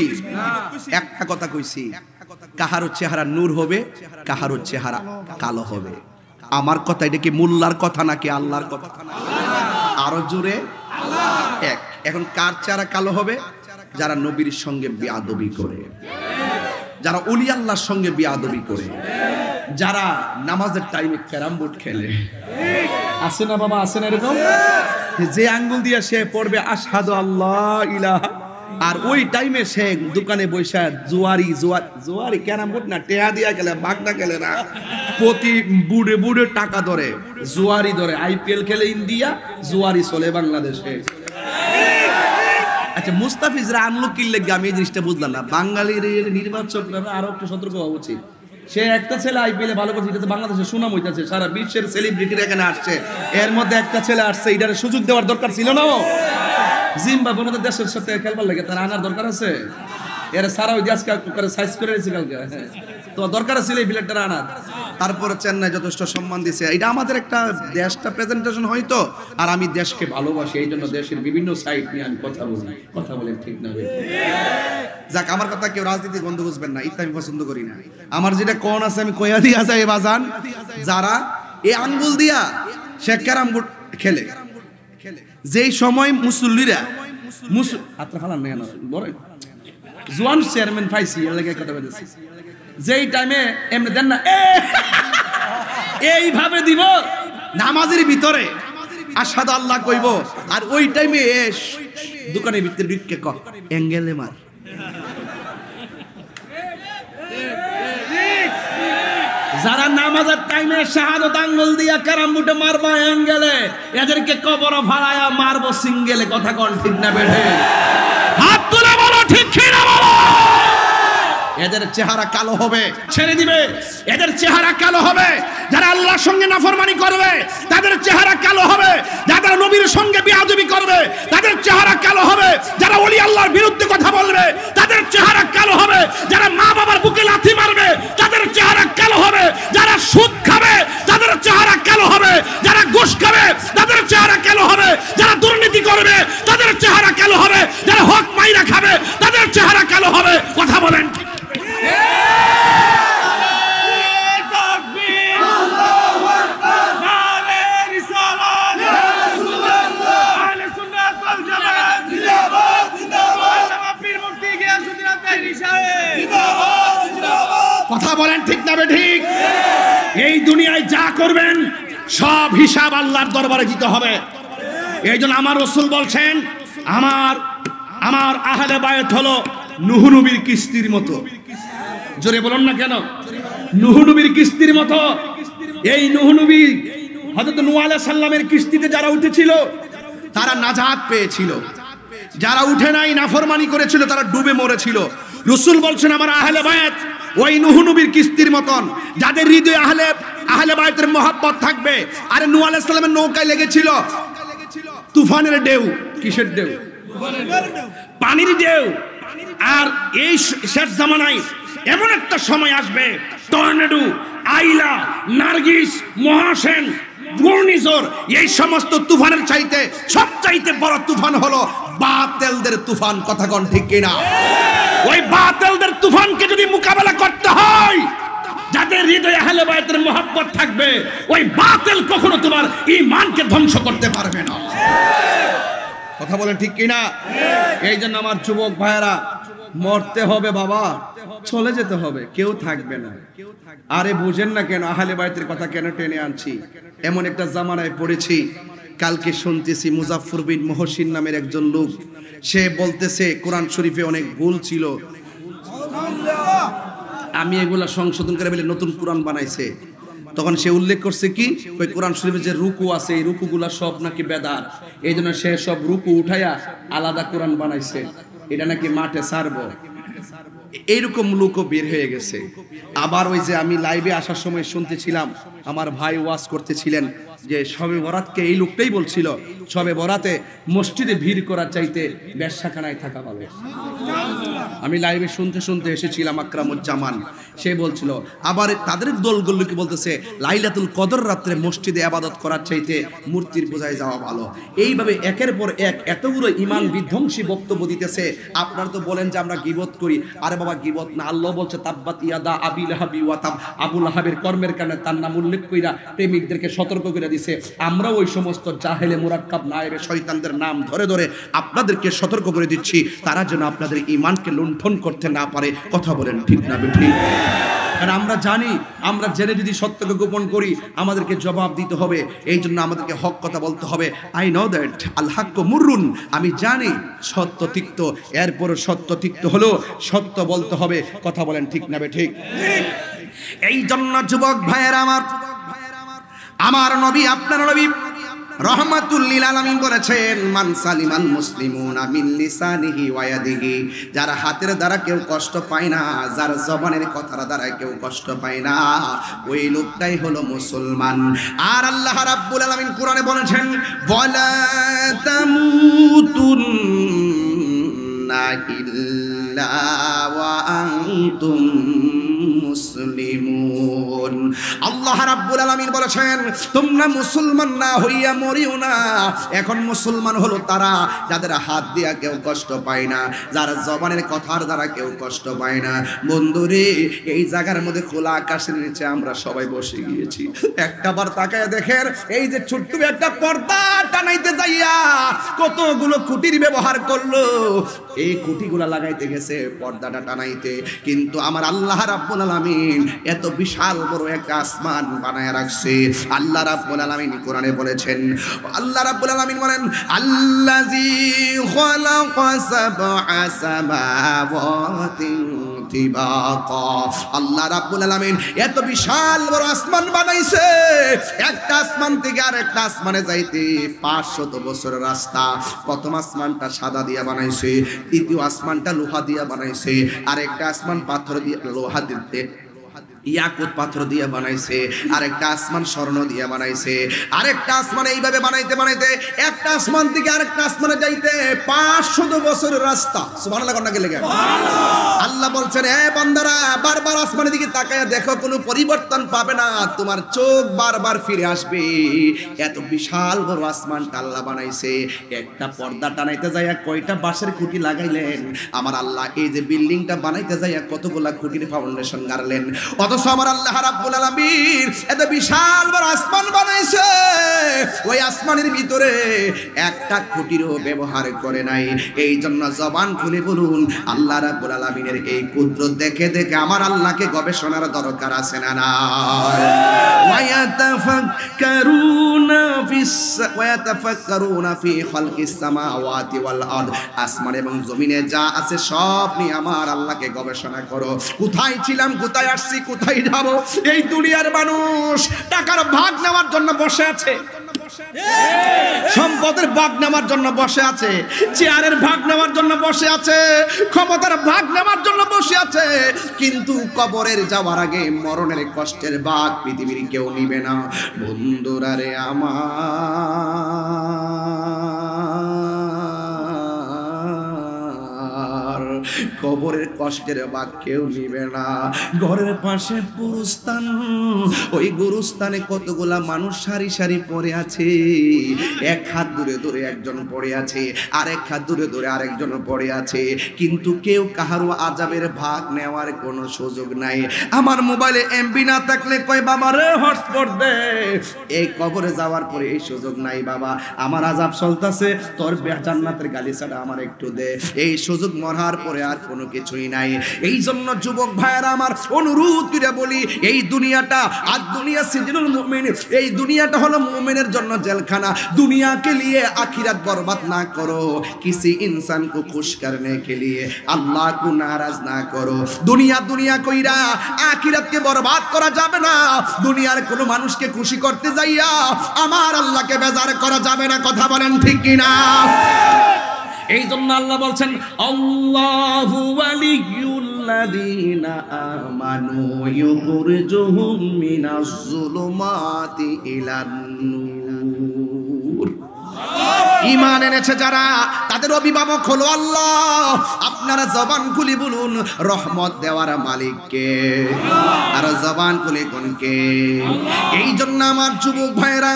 একটা কথা কইছি, কাহারো চেহারা নূর হবে, কাহারো চেহারা কালো হবে। আমার কথা, এটা কি মোল্লার কথা নাকি আল্লাহর কথা? আরো জোরে এক। এখন কার চেহারা কালো হবে? যারা নবীর সঙ্গে বেয়াদবি করে, যারা ওলি আল্লাহর সঙ্গে বেয়াদবি করে, যারা নামাজের টাইমে ক্যারাম বোর্ড খেলে। আছে না বাবা, আছে না এরকম? যে আঙ্গুল দিয়ে সে পড়বে আশহাদু আল্লাহ ইলাহা, আর ওই টাইমে সে দোকানে বসে জুয়ারি ক্যারাম বোর্ড না, টেহা দিয়া গেলে বাগনা গেলে না, প্রতি বুড়ে বুড়ে টাকা ধরে, জুয়ারি ধরে। আইপিএল খেলে ইন্ডিয়া, জুয়ারি চলে বাংলাদেশে। আচ্ছা, মুস্তাফিজরা আনলো কিনলে আমি এই জিনিসটা বুঝলাম না। বাঙালির নির্বাচকরা আরো একটু সতর্ক হওয়া উচিত। সে একটা ছেলে আইপিএলে ভালো করছে, এটা বাংলাদেশে সুনাম হইতেছে, সারা বিশ্বের সেলিব্রিটিরা এখানে আসছে, এর মধ্যে একটা ছেলে আসছে, এটার সুযোগ দেওয়ার দরকার ছিল না? জিম্বাবুয়ের মতো দেশের সাথে খেলবার লাগে, তার আনার দরকার আছে? এর সারা ওই আজকে সাইজ করে নিয়েছে কালকে, তো দরকার ছিল এই বিলেটটা আনার। তারপরে চেন্নাই যথেষ্ট সম্মান দিছে। এটা আমাদের একটা দেশটা প্রেজেন্টেশন হয়তো, আর আমি দেশকে ভালোবাসি, এই জন্য দেশের বিভিন্ন সাইড নিয়ে আমি কথা বলি, ঠিক না? যাক, আমার কথা কেউ রাজনীতি বন্ধ বুঝবেন না, ইত্যাদি আমি পছন্দ করি না। আমার যেটা কোন আছে আমি কইয়া দিয়া যাই বাজান, যারা এই আঙ্গুল দিয়া সে ক্যারাম বোর্ড খেলে, যেই সময় মুসল্লিরা জোয়ান চেয়ারম্যান পাইছি, কথা বলতেছি, যেই টাইমে এমনি দেন না, এইভাবে দিব নামাজের ভিতরে আশহাদু আল্লাহ কইব, আর ওই টাইমে দোকানের ভিতরে ঢুকে ক অ্যাঙ্গেলে মার। যারা নামাজের টাইমে শাহাদাত আঙ্গুল দিয়া ক্যারাম বোর্ডে মারবা অ্যাঙ্গেলে, এদেরকে কবর ফালায়া মারবো সিঙ্গেলে। কথা কোন ঠিক না বেঠে? হাত তুলে বলো ঠিক কি না বলো। এদের চেহারা কালো হবে, ছেড়ে দিবে। এদের চেহারা কালো হবে যারা আল্লাহর সঙ্গে নাফরমানি করবে, তাদের চেহারা কালো হবে। যারা নবীর সঙ্গে বেয়াদবি করবে, তাদের চেহারা কালো হবে। যারা ওলি আল্লাহর বিরুদ্ধে কথা বলবে, তাদের চেহারা কালো হবে। যারা মা বাবার বুকে লাথি মারবে, তাদের চেহারা কালো হবে। যারা সুদ খাবে, তাদের চেহারা কালো হবে। যারা ঘুষ খাবে, তাদের চেহারা কালো হবে। যারা দুর্নীতি করবে, তাদের চেহারা কালো হবে। যারা হক মাইরা খাবে, তাদের চেহারা কালো হবে। কথা বলেন। কথা বলেন ঠিক না ঠিক? এই দুনিয়ায় যা করবেন সব হিসাব আল্লাহর দরবারে দিতে হবে। এই জন্য আমার রাসূল বলছেন, আমার আহলে বায়ত হলো নূহ নবীর কিস্তির মতো। জোরে বলুন না কেন? নূহ নবীর কিস্তির মতো। এই নূহ নবী হযরত নূহ আলাইহিস সালামের কিস্তিতে যারা উঠেছিল তারা নাজাত পেয়েছিল, যারা উঠে নাই নাফরমানি করেছিল তারা ডুবে মরেছিল। রাসূল বলছেন আমার আহলে বায়ত ওই নূহ নবীর কিস্তির মতন, যাদের হৃদয়ে আহলে বায়তের মহব্বত থাকবে। আরে নূহ আলাইহিস সালামের নৌকায় লেগেছিল তুফানের ঢেউ। কিসের ঢেউ? পানির ঢেউ। আর এই শেষ জামানায় এমন একটা সময় আসবে, টর্নেডো, আইলা, নার্গিস, মহাসেন, ঘূর্ণিঝড়, এই সমস্ত তুফানের চাইতে সবচাইতে বড় তুফান হলো বাতিলদের তুফান। কথা কোন ঠিক কিনা? ওই বাতিলদের তুফানকে যদি মোকাবেলা করতে হয়, যাদের হৃদয়ে আহলে বায়তের মহব্বত থাকবে, ওই বাতিল কখনো তোমার ঈমানকে ধ্বংস করতে পারবে না। কথা বলেন ঠিক কিনা? এই জন্য আমার যুবক ভাইয়েরা, মরতে হবে বাবা, চলে যেতে হবে, কেউ থাকবে না। আরে বুঝেন না কেন আহলে বায়তের কথা কেন টেনে আনছি? এমন একটা জামানায় পড়েছি, কালকে শুনতেছি মুজাফফর বিন মুহসিন নামের একজন লোক, সে বলতেছে কোরআন শরীফে অনেক ভুল ছিল, আমি এগুলা সংশোধন করে বলে নতুন কোরআন বানাইছে। তখন সে উল্লেখ করছে কি, ওই কোরআন শরীফে যে রুকু আছে এই রুকুগুলা সব নাকি বেদাত, এই জন্য সে সব রুকু উঠাইয়া আলাদা কোরআন বানাইছে, এটা নাকি মাঠে ছাড়বো। এইরকম লোকও বের হয়ে গেছে। আবার ওই যে আমি লাইভে আসার সময় শুনতেছিলাম, আমার ভাই ওয়াজ করতেছিলেন যে শবে বরাতকে এই লোকটাই বলছিল সবে বরাতে মসজিদে ভিড় করার চাইতে ব্যবসাখানায় থাকা ভালো। আমি লাইভে শুনতে শুনতে এসেছিলাম, আকরামুজ্জামান সে বলছিল আবার তাদের দলগুলোকে বলতেছে লাইলাতুল কদর রাত্রে মসজিদে ইবাদত করার চাইতে মূর্তির পূজায় যাওয়া ভালো। এইভাবে একের পর এক এতগুলো ঈমান বিধ্বংসী বক্তব্য দিতেছে। আপনারা তো বলেন যে আমরা গীবত করি, আরে বাবা গীবত না, আল্লাহ বলছে তাব্বাত ইয়াদা আবি লাহাবি ওয়া তাব, আবু লাহাবের কর্মের কারণে তার নাম উল্লেখ কইরা প্রেমিকদেরকে সতর্ক করে দিছে। আমরা ওই সমস্ত জাহেলে মুরাক্কাব নায়েবে শয়তানদের নাম ধরে ধরে আপনাদেরকে সতর্ক করে দিচ্ছি, তারা যেন আপনাদের ঈমানকে লুণ্ঠন করতে না পারে। কথা বলেন ঠিক না বেঠিক? আর আমরা জানি, আমরা জেনে যদি সত্যকে গোপন করি আমাদেরকে জবাব দিতে হবে। এই জন্য আমাদেরকে হক কথা বলতে হবে। আই নো দ্যাট আল হাক্কু মুররুন, আমি জানি সত্য তিক্ত, এরপর সত্য তিক্ত হলো সত্য বলতে হবে। কথা বলেন ঠিক না বেঠিক? এই জন্য যুবক ভাইয়েরা আমার নবী, আপনার নবী রহমাতুল লিল আলামিন বলেছেন মান সালিমাল মুসলিমুনা মিন লিসানিহি ওয়া ইয়াদিহি, যার হাতের দ্বারা কেউ কষ্ট পায় না, যার জবানের কথার দ্বারা কেউ কষ্ট পায় না, ওই লোকটাই হলো মুসলমান। আর আল্লাহ রাব্বুল আলামিন কোরআনে বলেছেন ওয়ালা তামুতুন্না ইল্লা ওয়া আনতুম মুসলিমুন। আল্লাহ রাব্বুল আলামিন বলেছেন তোমরা মুসলমান না হইয়া মরিও না। এখন মুসলমান হলো তারা যাদের হাত দিয়া কেউ কষ্ট পায় না, যার জবানের কথার দ্বারা কেউ কষ্ট পায় না। বন্ধুরে, এই জায়গার মধ্যে খোলা আকাশের নিচে আমরা সবাই বসে গিয়েছি। একটাবার তাকায় দেখেন, এই যে ছোট্ট একটা পর্দা টানাইতে যাইয়া কতগুলো খুঁটির ব্যবহার করলো। এই খুঁটিগুলা লাগাইতে গেছে পর্দাটা টানাইতে, কিন্তু আমার আল্লাহ রাব্বুল আলামিন এত বিশাল বড় একটা আসমান বানায় রাখছে। আল্লাহ রাব্বুল আলামিন কোরআনে বলেছেন, আল্লাহ রাব্বুল আলামিন বলেন আল্লাযী খালাকা সাবআ সামাওয়াতিন তিবাকা। আল্লাহ রাব্বুল আলামিন এত বিশাল বড় আসমান বানাইছে, একটা আসমান থেকে আরেকটা আসমানে যাইতে 500 বছরের রাস্তা। প্রথম আসমানটা সাদা দিয়া বানাইছে, দ্বিতীয় আসমানটা লোহা দিয়া বানাইছে, আরেকটা আসমান পাথর দিয়ে লোহা দিতে ইয়াকুত পাথর দিয়ে বানাইছে, আরেকটা আসমান স্বর্ণ দিয়ে বানাইছে, আরেকটা আসমান এইভাবে বানাইতে বানাইতে একটা আসমান থেকে আরেকটা আসমানে যাইতে 500 বছরের রাস্তা। সুবহানাল্লাহ কন্যা গেলে আল্লাহ বলছেন এ বান্দারা বারবার আসমানের দিকে তাকায়া দেখো, কোনো পরিবর্তন পাবে না, তোমার চোখ বারবার ফিরে আসবে। এত বিশাল বড় আসমানটা আল্লাহ বানাইছে। একটা পর্দা টানাইতে যাইয়া কয়টা বাঁশের খুঁটি লাগাইলেন আমার আল্লাহ। এই যে বিল্ডিংটা বানাইতে যাইয়া কতগুলা খুঁটির ফাউন্ডেশন গাড়লেন। অথচ আমার আল্লাহ রাব্বুল আলামিন এত বিশাল বড় আসমান বানাইছে, ওই আসমানের ভিতরে একটা খুঁটিরও ব্যবহার করে নাই। এই জন্য জবান খুলে বলুন আল্লাহ রাব্বুল আলামিনের এই কুদরত দেখে দেখে আমার আল্লাহকে গবেষণার দরকার আছে না নাই? ওয়ায়াতাফাক্কারুনা ফি খালকিস সামাওয়াতি ওয়াল আরদ, আসমান এবং জমিনে যা আছে সব নিয়ে আমার আল্লাহকে গবেষণা করো। কোথায় ছিলাম, কোথায় আসছি, কোথায় যাব? এই দুনিয়ার মানুষ টাকার ভাগ নেওয়ার জন্য বসে আছে, সম্পদের ভাগ নেওয়ার জন্য বসে আছে, চেয়ারের ভাগ নেওয়ার জন্য বসে আছে, ক্ষমতার ভাগ নেওয়ার জন্য বসে আছে, কিন্তু কবরের যাওয়ার আগে মরণের কষ্টের ভাগ পৃথিবীর কেউ নিবে না। বন্ধুরা রে আমার, কবরের কষ্টের ভাগ কেউ নিবে না। ঘরের পাশে গুরুস্থান, ওই গুরুস্থানে কতগুলা মানুষ সারি সারি পড়ে আছে। এক হাত দূরে দূরে একজন পড়ে আছে, আরেক হাত দূরে দূরে আরেকজন পড়ে আছে, কিন্তু কেউ কাহারও আযাবের ভাগ নেওয়ার কোনো সুযোগ নাই। আমার মোবাইলে এমবি না থাকলে কয় বাবা রে হটস্পট দে। এই কবরে যাওয়ার পরে এই সুযোগ নাই, বাবা আমার আযাব চলতেছে, তোর জান্নাতের গালি ছাড়া আমার একটু দে। এই সুযোগ মরার পরে আর কোনো কিছুই নাই। এই জন্য যুবক ভাইয়েরা আমার অনুরোধ করে বলি, এই দুনিয়াটা আর দুনিয়া সিজনুল মুমিন, এই দুনিয়াটা হলো মুমিনের জন্য জেলখানা। दुनिया के लिए आखिरत बर्बाद ना करो, किसी इंसान को खुश करने के लिए अल्लाह को नाराज ना करो। दुनिया दुनिया कइरा आखिरत के बर्बाद करा जाबे ना। दुनियार कोनो मानुषके खुशी करते जाइया आमार आल्लाहके बेजार करा जाबे ना। কথা বলেন ঠিক কি না? এই জন্য আল্লাহ বলছেন আল্লাহু ওয়ালিয়ুল্লাযীনা আমানু ইউখরিজুহুম মিনাজ যুলুমাতি ইলান নূর। ঈমান এনেছে যারা, তাদের অভিভাবক হলো আল্লাহ। আপনারা জবান খুলে বলুন রহমত দেওয়ার মালিক কে? আর জবান খুলে কোন কে? এই জন্য আমার যুবক ভাইরা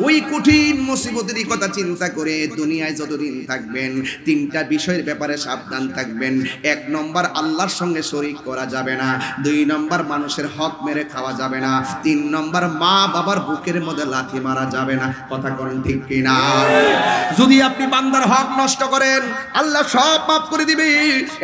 ওই কঠিন মুসিবতের কথা চিন্তা করে দুনিয়ায় যতদিন থাকবেন তিনটা বিষয়ের ব্যাপারে সাবধান থাকবেন। 1 নম্বর আল্লাহর সঙ্গে শরীক করা যাবে না, 2 নম্বর মানুষের হক মেরে খাওয়া যাবে না, 3 নম্বর মা বাবার বুকের মধ্যে লাথি মারা যাবে না। কথা করেন ঠিক কিনা? যদি আপনি বান্দার হক নষ্ট করেন আল্লাহ সব মাফ করে দিবে,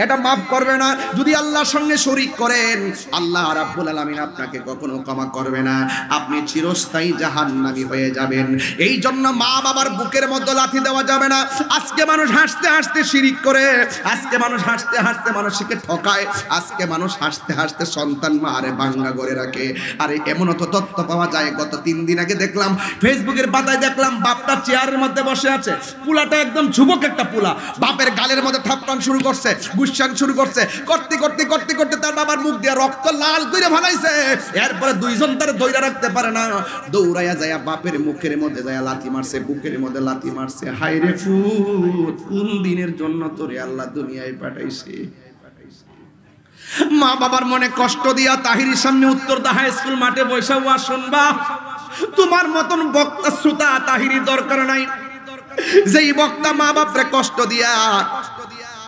এটা মাফ করবে না। যদি আল্লাহর সঙ্গে শরীক করেন আল্লাহ রাব্বুল আলামিন আপনাকে কখনো ক্ষমা করবে না, আপনি চিরস্থায়ী জাহান্নামী হয়ে যাবেন। এই জন্য মা বাবার বুকের মধ্যে লাথি দেওয়া যাবে না। আজকে মানুষ হাসতে হাসতে শিরিক করে, আজকে মানুষ হাসতে হাসতে মানুষকে ঠকায়, আজকে মানুষ হাসতে হাসতে সন্তান মারে ভাঙ্গা করে রাখে। আরে এমনও তো তথ্য পাওয়া যায়, গত 3 দিন আগে দেখলাম ফেসবুকের পাতায় দেখলাম বাপটা চেয়ারের মধ্যে বসে আছে, পুলাটা একদম যুবক একটা পুলা, বাপের গালের মধ্যে থাপ্পান শুরু করছে, গুসান শুরু করছে, করতে করতে করতে করতে তার বাবার মুখ দিয়ে রক্ত লাল করে ফেলাইছে। এরপরে 2 জন তার ধইরা রাখতে পারে না, দৌড়াইয়া যায় বাপের মুখের মধ্যে যায় লাথি মারছে, বুকের মধ্যে লাথি মারছে। হায় রে ফুট, কোন দিনের জন্য তোরে আল্লাহ দুনিয়ায় পাঠাইছে? মা বাবার মনে কষ্ট দিয়া তাহিরির সামনে উত্তরদা হাই স্কুল মাঠে বসে ওয়াজ শুনবা। তোমার মতন বক্তা শ্রোতা তাহিরির দরকার নাই, যেই বক্তা মা বাপরে কষ্ট দিয়া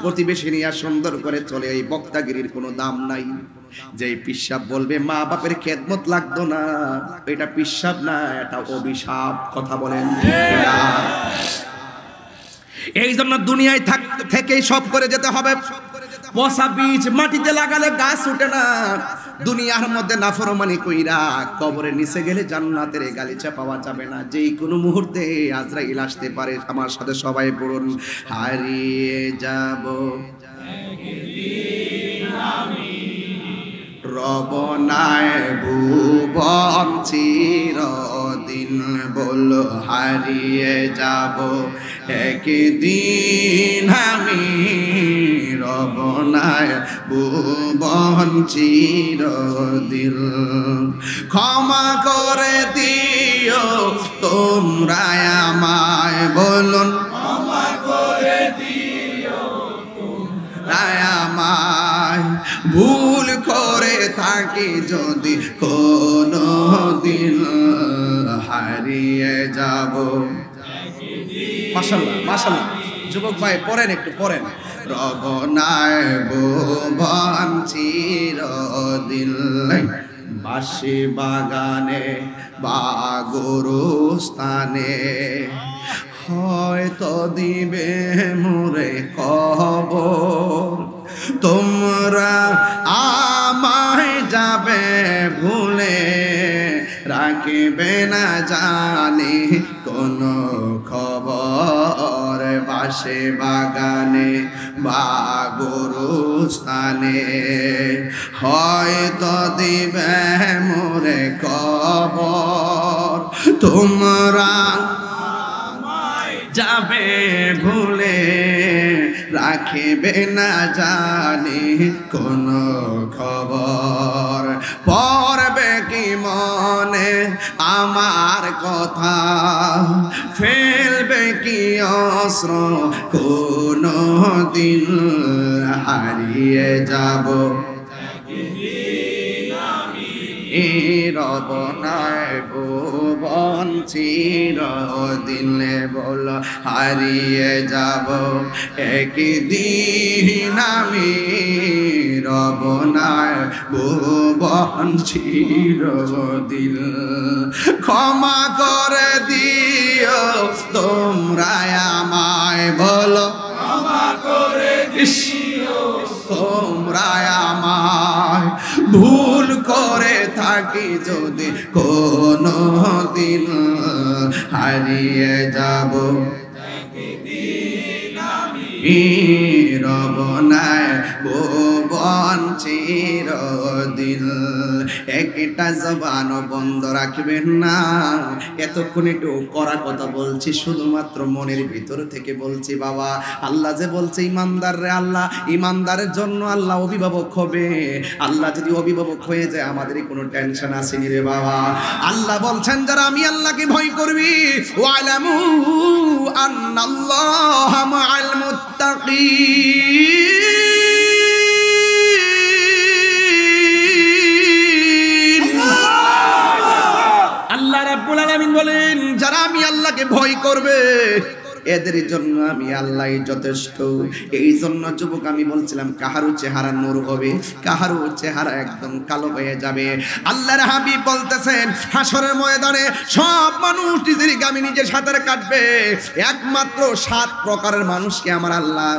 প্রতিবেশী নিয়ে সুন্দর করে চলে, এই বক্তাগিরির কোনো দাম নাই। যেই পিশাব বলবে মা বাপের খেদমত লাগতো না, এটা পিশাব না, এটা অভিশাপ। কথা বলেন। এই জন্য দুনিয়ায় থেকেই সব করে যেতে হবে। পচা বীজ মাটিতে লাগালে গাছ উঠে না। দুনিয়ার মধ্যে নাফরমানি কইরা কবরের নিচে গেলে জান্নাতের গালিচা পাওয়া যাবে না। যেই কোনো মুহূর্তে আজরাইল আসতে পারে। আমার সাথে সবাই বলুন, হারিয়ে যাব রবনায় ভুবন চিরদিন। বলো হারিয়ে যাব একদিন আমি রবনায় ভুবন চিরদিন। ক্ষমা করে দিও তোমরা আমায়, বলুন ক্ষমা করে দিও তোমরা আমায়। ভুল করে থাকি যদি কোনো দিন হারিয়ে যাব। মাশাআল্লাহ মাশাআল্লাহ, যুবক ভাই পড়েন, একটু পড়েন। রবনায় ভুবন চিরদিন, বাঁশি বাগানে বা গোরস্থানে হয়তো দিবে মোরে কবর। তোমরা আমায় যাবে ভুলে, রাখবে না জানি কোনো খবর। বাঁশি বাগানে বা গোরস্থানে হয়তো দিবে মোরে কবর। তোমরা যাবে ভুলে, রাখবে না জানি কোনো খবর। পড়বে কি মনে আমার কথা, ফেলবে কি অস্ত্র কোনো দিন হারিয়ে যাব রবনায় ভুবন চিরদিন। বল হারিয়ে যাব একদিন আমি রবনায় ভুবন চিরদিন। ক্ষমা করে দিও তোমরা আমায়, বলো ক্ষমা করে দিও তোমরা আমায়। ভুল করে থাকি যদি কোনো দিন হারিয়ে যাব রবনায় ভুবন চিরদিন। একটা জবান বন্ধ রাখবেন না। এতক্ষণ একটু কড়া কথা বলছি, শুধুমাত্র মনের ভিতর থেকে বলছি। বাবা, আল্লাহ যে বলছে ইমানদার রে, আল্লাহ ইমানদারের জন্য আল্লাহ অভিভাবক হবে। আল্লাহ যদি অভিভাবক হয়ে যায় আমাদের কোনো টেনশন আসেনি রে বাবা। আল্লাহ বলছেন যারা আমি আল্লাহকে ভয় করবি, ওয়ালামু আন্নাল্লাহা মাআল মুত্তাকিন। আল্লাহ রাব্বুল আলামিন বলেন যারা আমি আল্লাহকে ভয় করবে এদের জন্য আমি আল্লাহই যথেষ্ট। এই জন্য যুবক আমি বলছিলাম কাহারও চেহারা নূর হবে, কাহারও চেহারা একদম কালো হয়ে যাবে। আল্লাহর হাবিব বলতেছেন হাসরের ময়দানে সব মানুষ নিজের গামী নিজের সাঁতার কাটবে, একমাত্র 7 প্রকারের মানুষকে আমার আল্লাহ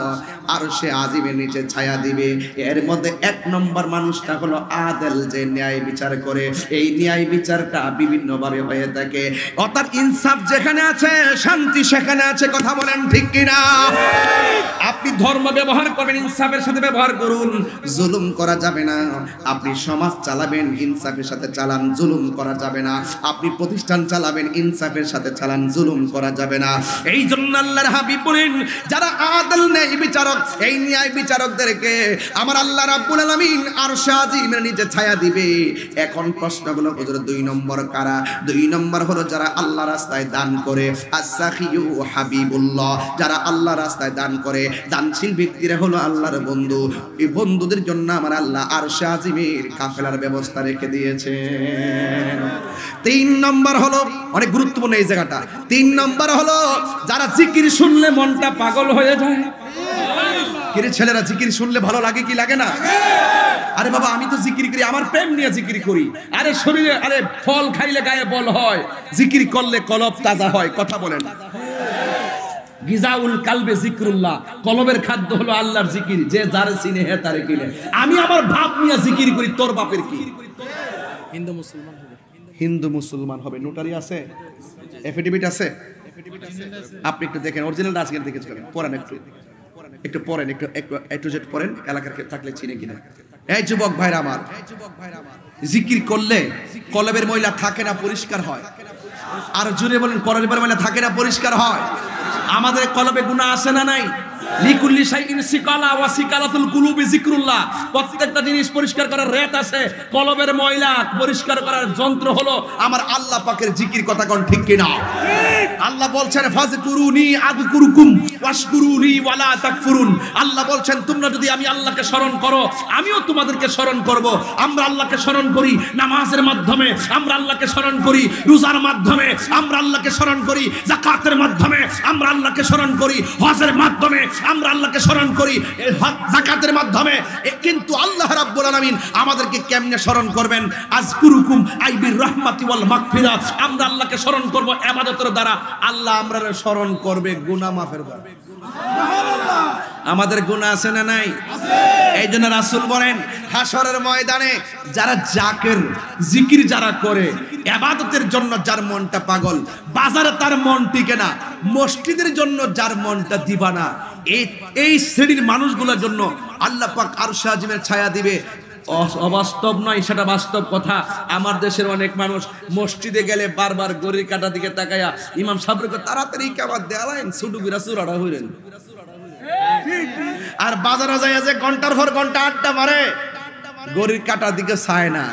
আরশে আজিমের নিচে ছায়া দিবে। এর মধ্যে 1 নম্বর মানুষটা হলো আদেল, যে ন্যায় বিচার করে। এই ন্যায় বিচারটা বিভিন্ন ভাবে হয়ে থাকে, অর্থাৎ ইনসাফ যেখানে আছে শান্তি সেখানে আছে। কথা বলেন ঠিক কিনা? আপনি ধর্ম ব্যবহার করবেন, ইনসাফের সাথে ব্যবহার করুন, জুলুম করা যাবে না। আপনি সমাজ চালাবেন, ইনসাফের সাথে চালান, জুলুম করা যাবে না। আপনি প্রতিষ্ঠান চালাবেন, ইনসাফের সাথে চালান, জুলুম করা যাবে না। এই জন্য আল্লাহর হাবিব বলেন যারা আদল ন্যায় বিচারক, এই ন্যায় বিচারকদেরকে আমার আল্লাহ রাব্বুল আলামিন আরশে আজিমের নিচে ছায়া দিবে। এখন প্রশ্ন হলো হুজুর 2 নম্বর কারা? 2 নম্বর হলো যারা আল্লাহ রাস্তায় দান করে, as-sakhiyu হাবিবুল্লাহ, যারা আল্লাহ রাস্তায় দান করে। দানশীল ব্যক্তিরা হলো আল্লাহর বন্ধু। এই বন্ধুদের জন্য আমার আল্লাহ আরশে আজিমের কাফেলার ব্যবস্থা রেখে দিয়েছেন। 3 নম্বর হলো অনেক গুরুত্বপূর্ণ এই জায়গাটা। 3 নম্বর হলো যারা জিকির শুনলে মনটা পাগল হয়ে যায়। কিরে ছেলেরা, জিকির শুনলে ভালো লাগে কি লাগে না? আরে বাবা, আমি তো জিকির করি, আমার প্রেম নিয়ে জিকির করি। আরে শরীরে, আরে ফল খাইলে গায়ে বল হয়, জিকির করলে কলব তাজা হয়। কথা বলেন। গিজাউল কালবে জিকরুল্লাহ, কলবের খাদ্য হলো আল্লাহর জিকির। যে যার চিনে হে তারে কিনে। আমি আমার বাপ নিয়ে জিকির করি, তোর বাপের কি? হিন্দু মুসলমান হবে। নোটারি আছে, এফিডেভিট আছে, আপনি একটু দেখেন অরিজিনালটা আজকে দেখেছেন, পড়েন একটু পড়েন, একটু জেট পড়েন, এলাকার থাকলে চিনে কিনা। এই যুবক ভাইরা আমার, জিকির করলে কলবের ময়লা থাকে না, পরিষ্কার হয়। আর জুড়ে বলেন, কলবের ময়লা থাকে না, পরিষ্কার হয়। আমাদের কলবে গুনাহ আছে না নাই? লিকুল্লি শাইইন সিকালা ওয়া সিকালাতুল কুলুবি যিকরুল্লাহ। প্রত্যেকটা জিনিস পরিষ্কার করার রেট আছে। কলবের ময়লা পরিষ্কার করার যন্ত্র হলো আমার আল্লাহ পাকের জিকির। কথা কোন ঠিক কিনা? আল্লাহ বলছেন ফাযকুরুনি আযকুরুকুম ওয়াশকুরুনি ওয়ালা তাকফুরুন। আল্লাহ বলছেন তোমরা যদি আমি আল্লাহকে স্মরণ করো, আমিও তোমাদেরকে স্মরণ করব। আমরা আল্লাহকে স্মরণ করি নামাজের মাধ্যমে, আমরা আল্লাহকে স্মরণ করি রোজার মাধ্যমে, আমরা আল্লাহকে স্মরণ করি যাকাতের মাধ্যমে, আমরা আল্লাহকে স্মরণ করি হজের মাধ্যমে, আমরা আল্লাহকে স্মরণ করি যাকাতের মাধ্যমে। কিন্তু আল্লাহ রাব্বুল আলামিন আমাদেরকে কেমনে স্মরণ করবেন? আযকুরুকুম আইবির রাহমাতি ওয়াল মাগফিরাত। আমরা আল্লাহকে স্মরণ করব ইবাদতের দ্বারা, আল্লাহ আমরারে স্মরণ করবে গুনাহ মাফের দ্বারা। সুবহানাল্লাহ। আমাদের গুনাহ আছে না নাই? এই জন্য রাসূল বলেন হাসরের ময়দানে যারা জাকের জিকির যারা করে, ইবাদতের জন্য যার মনটা পাগল, বাজারে তার মন টিকে না, মসজিদের জন্য যার মনটা দিবানা, এই শ্রেণীর মানুষগুলোর জন্য আল্লাহ পাক আরশে আজিমের ছায়া দিবে। অবাস্তব নয়, সেটা বাস্তব কথা। আমার দেশের অনেক মানুষ মসজিদে গেলে বারবার গড়ির কাটা দিকে তাকায়া ইমাম সাহেবকে তাড়াতাড়ি কাবার দেওয়ালেন ছুটু বিরাসুরাড়া হইলেন, আর বাজারে যায় যে ঘন্টার পর ঘন্টা আড্ডা মারে, গড়ির কাটার দিকে চায় না।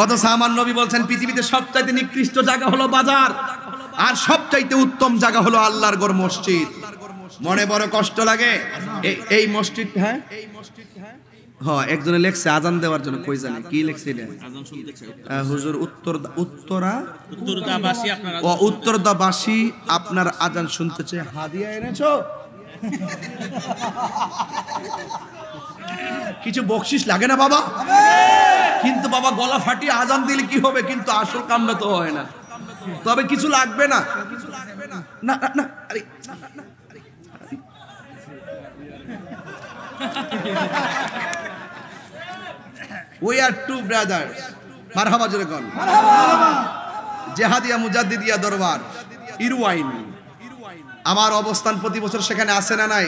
অথচ আমার নবী বলছেন পৃথিবীতে সবচাইতে নিকৃষ্ট জায়গা হলো বাজার, আর সবচাইতে উত্তম জায়গা হলো আল্লাহর ঘর মসজিদ। মনে বড় কষ্ট লাগে এই মসজিদ। হ্যাঁ হ্যাঁ, একজনে লেখছে আজান দেওয়ার জন্য, কই জানে কি লেখছে এটা? হুজুর উত্তরদাবাসী আপনার আজান শুনতেছে, হাদিয়া এনেছো? কিছু বকশিস লাগে না বাবা? কিন্তু বাবা গলা ফাটিয়ে আজান দিলে কি হবে? কিন্তু আসল কামটা তো হয় না। তবে কিছু লাগবে না, না না, আরে we are two brothers, মারহাবা জোরে কোন মারহাবা। জেহাদিয়া মুজাদ্দিদিয়া দরবার ইরওয়াইন, আমার অবস্থান প্রতি বছর সেখানে আছে না নাই?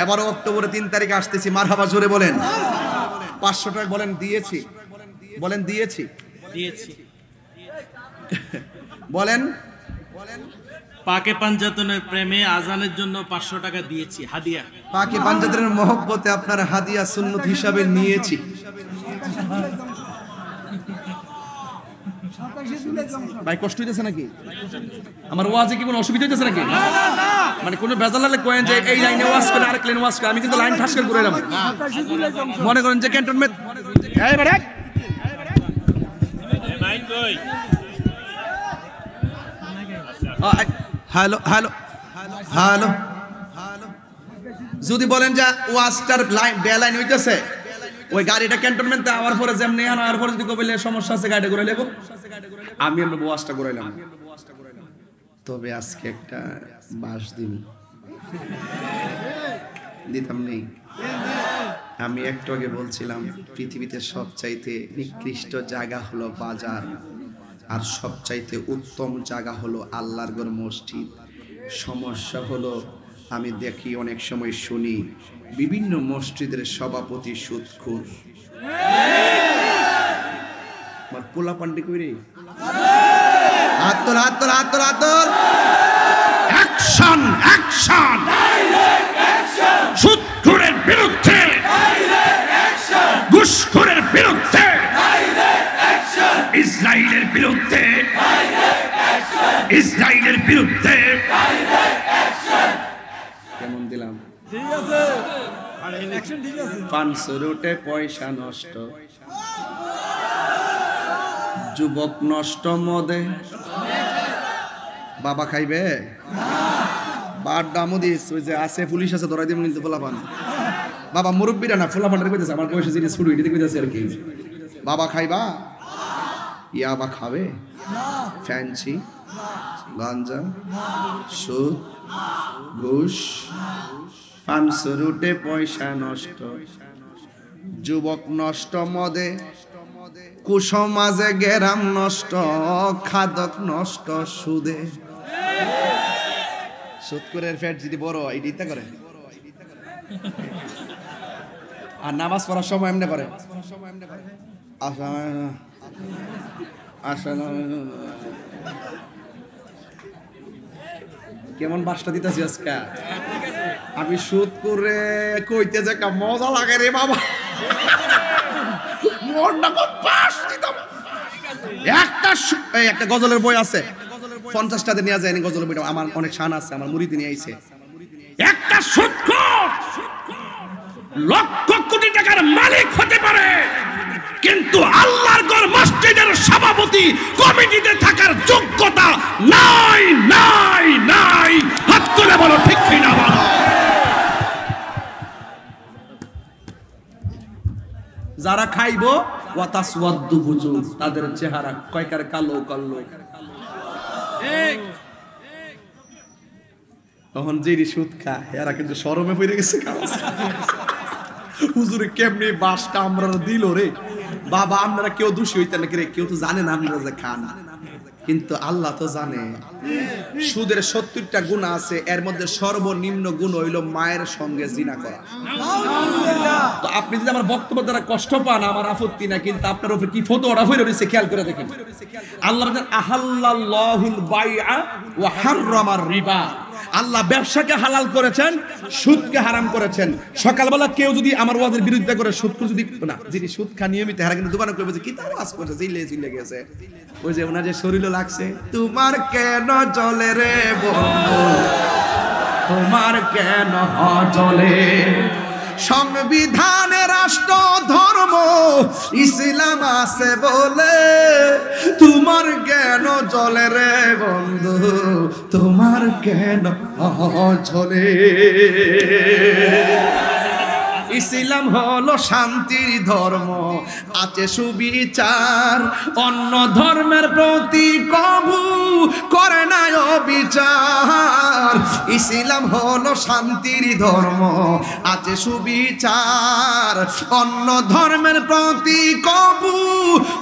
এবারও অক্টোবরে 3 তারিখে আসতেছি, মারহাবা জোরে বলেন। 500 টাকা বলেন দিয়েছি, বলেন দিয়েছি, বলেন পাকে পাঞ্জাতনের প্রেমে আজানের জন্য 500 টাকা দিয়েছি হাদিয়া। পাকে পাঞ্জাতনের মহব্বতে আপনার হাদিয়া সুন্নত হিসাবে নিয়েছি। ভাই কষ্ট হইতেছে নাকি? আমার ওয়াজে কি কোনো অসুবিধা হইতেছে নাকি? মানে কোনো বেজাল লাগলে কয়েন যে এই লাইনে ওয়াজ করে আরেক লাইনে ওয়াজ করে, আমি কিন্তু লাইন ঠাস করে ঘুরে এলাম। মনে করেন যে ক্যান্টনমেন্ট হ্যালো হ্যালো হ্যালো, যদি বলেন যে ওয়াজটার লাইন লাইন হইতেছে, ওই গাড়িটা ক্যান্টনমেন্টে আওয়ার পরে যেমনি আনার পরে যদি কইলে সমস্যা আছে গাড়িটা ঘুরে লেবো, আমি আমরা ওয়াজটা ঘুরাইলাম। তবে আজকে একটা বাস দিতাম নেই। আমি একটু আগে বলছিলাম পৃথিবীতে সবচাইতে নিকৃষ্ট জায়গা হলো বাজার, আর সবচাইতে উত্তম জায়গা হলো আল্লাহর ঘর মসজিদ। সমস্যা হলো আমি দেখি অনেক সময় শুনি বিভিন্ন মসজিদের সভাপতি সুদখোর। আমার পোলা পান্ডি কইরে আতর আতর আতর আতর অ্যাকশন অ্যাকশন, সুদখোরের বিরুদ্ধে, ঘুষখোরের বিরুদ্ধে, ইসরায়েলের বিরুদ্ধে, ইসরায়েলের বিরুদ্ধে। কেমন দিলাম? ঠিক আছে, অ্যাকশন ঠিক আছে। 500 রুটে পয়সা নষ্ট, যুবক নষ্ট মদে, বাবা খাইবে বার দামুদিস, ওই যে আছে পুলিশ আছে ধরাই দিব কিন্তু পোলাপান। বাবা মুরব্বীরা না পোলাপানটা কইতেছে, আমার বয়সে যিনি শুরু এটাতে কইতেছে আর কি। বাবা খাইবা, ইয়াবা খাবে, ফ্যান্সি, গাঞ্জা, সুদ, ঘুষ, 500 রুটে পয়সা নষ্ট, যুবক নষ্ট মদে, কুসমাজে গেরাম নষ্ট, খাদক নষ্ট সুদে। সুদখোরের ফ্যাট যদি বড় এইটা ইত্যা করে, আর নামাজ পড়ার সময় এমনি করে, কেমন বাসটা দিতেছি আজকে আমি? সুদ করে কইতে যে মজা লাগে রে বাবা, একটা গজলের বই আছে 50 টাকা নিয়ে যায়, গজলের বইটা আমার অনেক শান আছে, আমার মুরিদি নিয়ে আইছে। একটা সুদখোর লক্ষ কোটি টাকার মালিক হতে পারে, কিন্তু আল্লাহর ঘর মসজিদের সভাপতি কমিটিতে থাকার যোগ্যতা নাই নাই নাই। হাত তুলে বলো ঠিক কিনা বলো। যারা খাইবো ওয়াতাসওয়াদ্দু বুজু, তাদের চেহারা কয়কার কালো কালো। তখন যে সুদ খায় এরা কিন্তু শরমে পড়ে গেছে, হুজুরে কেমনি বাসটা আমরা দিল রে বাবা। আপনারা কেউ দোষী হইতেন নাকি রে? কেউ তো জানে না আপনারা যে খান, কিন্তু আল্লাহ তো জানে। সুদের 70টা গুনাহ আছে, এর মধ্যে সর্বনিম্ন গুণ হইল মায়ের সঙ্গে জিনা করা। তো আপনি যদি আমার বক্তব্য দ্বারা কষ্ট পান আমার আপত্তি না, কিন্তু আপনার উপর কি ফতোয়া হইল রইছে খেয়াল করে দেখেন। আল্লাহ বলেন আহাল্লাল্লাহুল বাইআ ওয়া হাররামার রিবা, আল্লাহ ব্যবসাকে হালাল করেছেন, সুদকে হারাম করেছেন। সকালবেলা কেউ যদি আমার ওয়াজের বিরোধিতা করে, সুদ যদি না, যিনি সুদ খা নিয়মিত হারা কিন্তু দোকানে করবে যে কি তার ওয়াজ করছে, জিলে গেছে। ওই যে ওনার যে শরীরও লাগছে, তোমার কেন জলে রে বন্ধু, তোমার কেন জলে, সংবিধানে রাষ্ট্র ধর্ম ইসলাম আছে বলে, তোমার কেন জলে রে বন্ধু, তোমার কেন জলে। ইসলাম হলো শান্তির ধর্ম, আছে সুবিচার, অন্য ধর্মের প্রতি কবু করে না অবিচার। ইসলাম হলো শান্তির ধর্ম, আছে সুবিচার, অন্য ধর্মের প্রতি কবু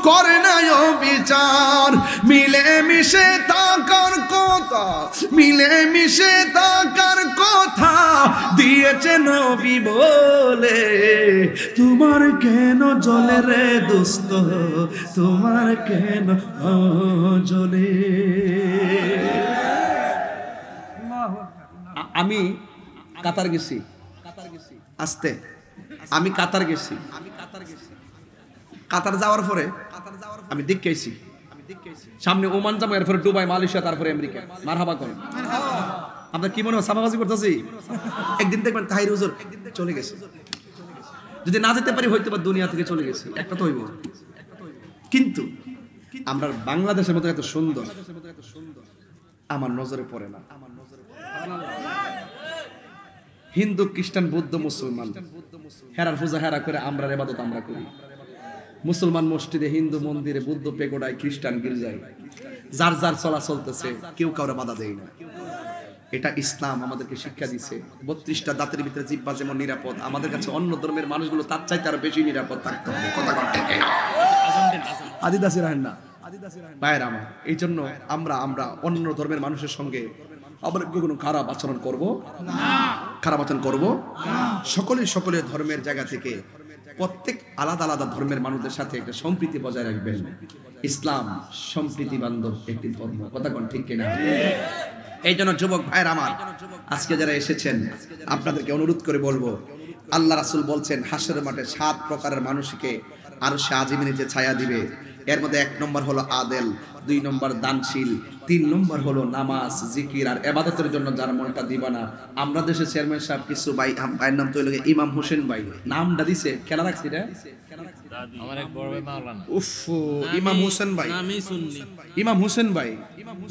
করে না অবিচার। মিলে মিশে থাকার কত মিলে মিশে থাকার কথা দিয়েছে নবী বলে, তোমার কেন জ্বলে রে দোস্ত, তোমার কেন জ্বলে। আমি কাতার গেছি, আসতে আমি কাতার গেছি, কাতার যাওয়ার পরে আমি দেখেছি সামনে ওমান যাবো, এরপরে দুবাই, মালয়েশিয়া, তারপরে আমেরিকা। মারহাবা করেন। আপনার কি মনে হয় সাফাবাজি করতেছি? একদিন দেখবেন তাহির হুজুর চলে গেছে, যদি না যেতে পারি হয়তো বা দুনিয়া থেকে চলে গেছে, একটা তো হইব। কিন্তু আমরা বাংলাদেশের মতো এত সুন্দর আমার নজরে পড়ে না। হিন্দু, খ্রিস্টান, বৌদ্ধ, মুসলমান হেরার পূজা হেরা করে, আমরা ইবাদত আমরা করি। মুসলমান মসজিদে, হিন্দু মন্দিরে, বৌদ্ধ পেগোডায়, খ্রিস্টান গির্জায়, যার যার চলা চলতেছে, কেউ কাউরে বাধা দেয় না। এটা ইসলাম আমাদেরকে শিক্ষা দিচ্ছে। 32টা দাঁতের ভিতরে জিহ্বা যেমন নিরাপদ, আমাদের কাছে অন্য ধর্মের মানুষগুলো তার চাইতে আরো বেশি নিরাপদ থাকতে হবে। কথা বলতে আদিদাসী রাহেন না ভাইয়ের আমার। এই জন্য আমরা অন্য ধর্মের মানুষের সঙ্গে আবার কোনো খারাপ আচরণ করব না, খারাপ আচরণ করব না। সকলের ধর্মের জায়গা থেকে প্রত্যেক আলাদা আলাদা ধর্মের মানুষদের সাথে একটা সম্প্রীতি বজায় রাখবেন। ইসলাম সম্প্রীতি বান্ধব একটি ধর্ম। কথা কোন ঠিক কিনা? এই জন্য যুবক ভাইয়ের আমার, আজকে যারা এসেছেন আপনাদেরকে অনুরোধ করে বলবো, আল্লাহ রাসূল বলছেন হাসরের মাঠে 7 প্রকারের মানুষকে আরশে আজিমের নিচে ছায়া দিবে। এর মধ্যে 1 নম্বর হলো আদেল, 2 নম্বর দানশীল, 3 নম্বর হলো নামাজ, জিকির আর ইবাদতের জন্য যার মনটা দিবানা। আমরা দেশে চেয়ারম্যান সাহেব কিছু ভাইয়ের নাম তো হলো ইমাম হোসেন ভাই, নামটা দিছে খেলা রাখছি রে আমার এক বড় ভাই মাওলানা। উফ, ইমাম হোসেন ভাই, আমি শুননি ইমাম হোসেন ভাই।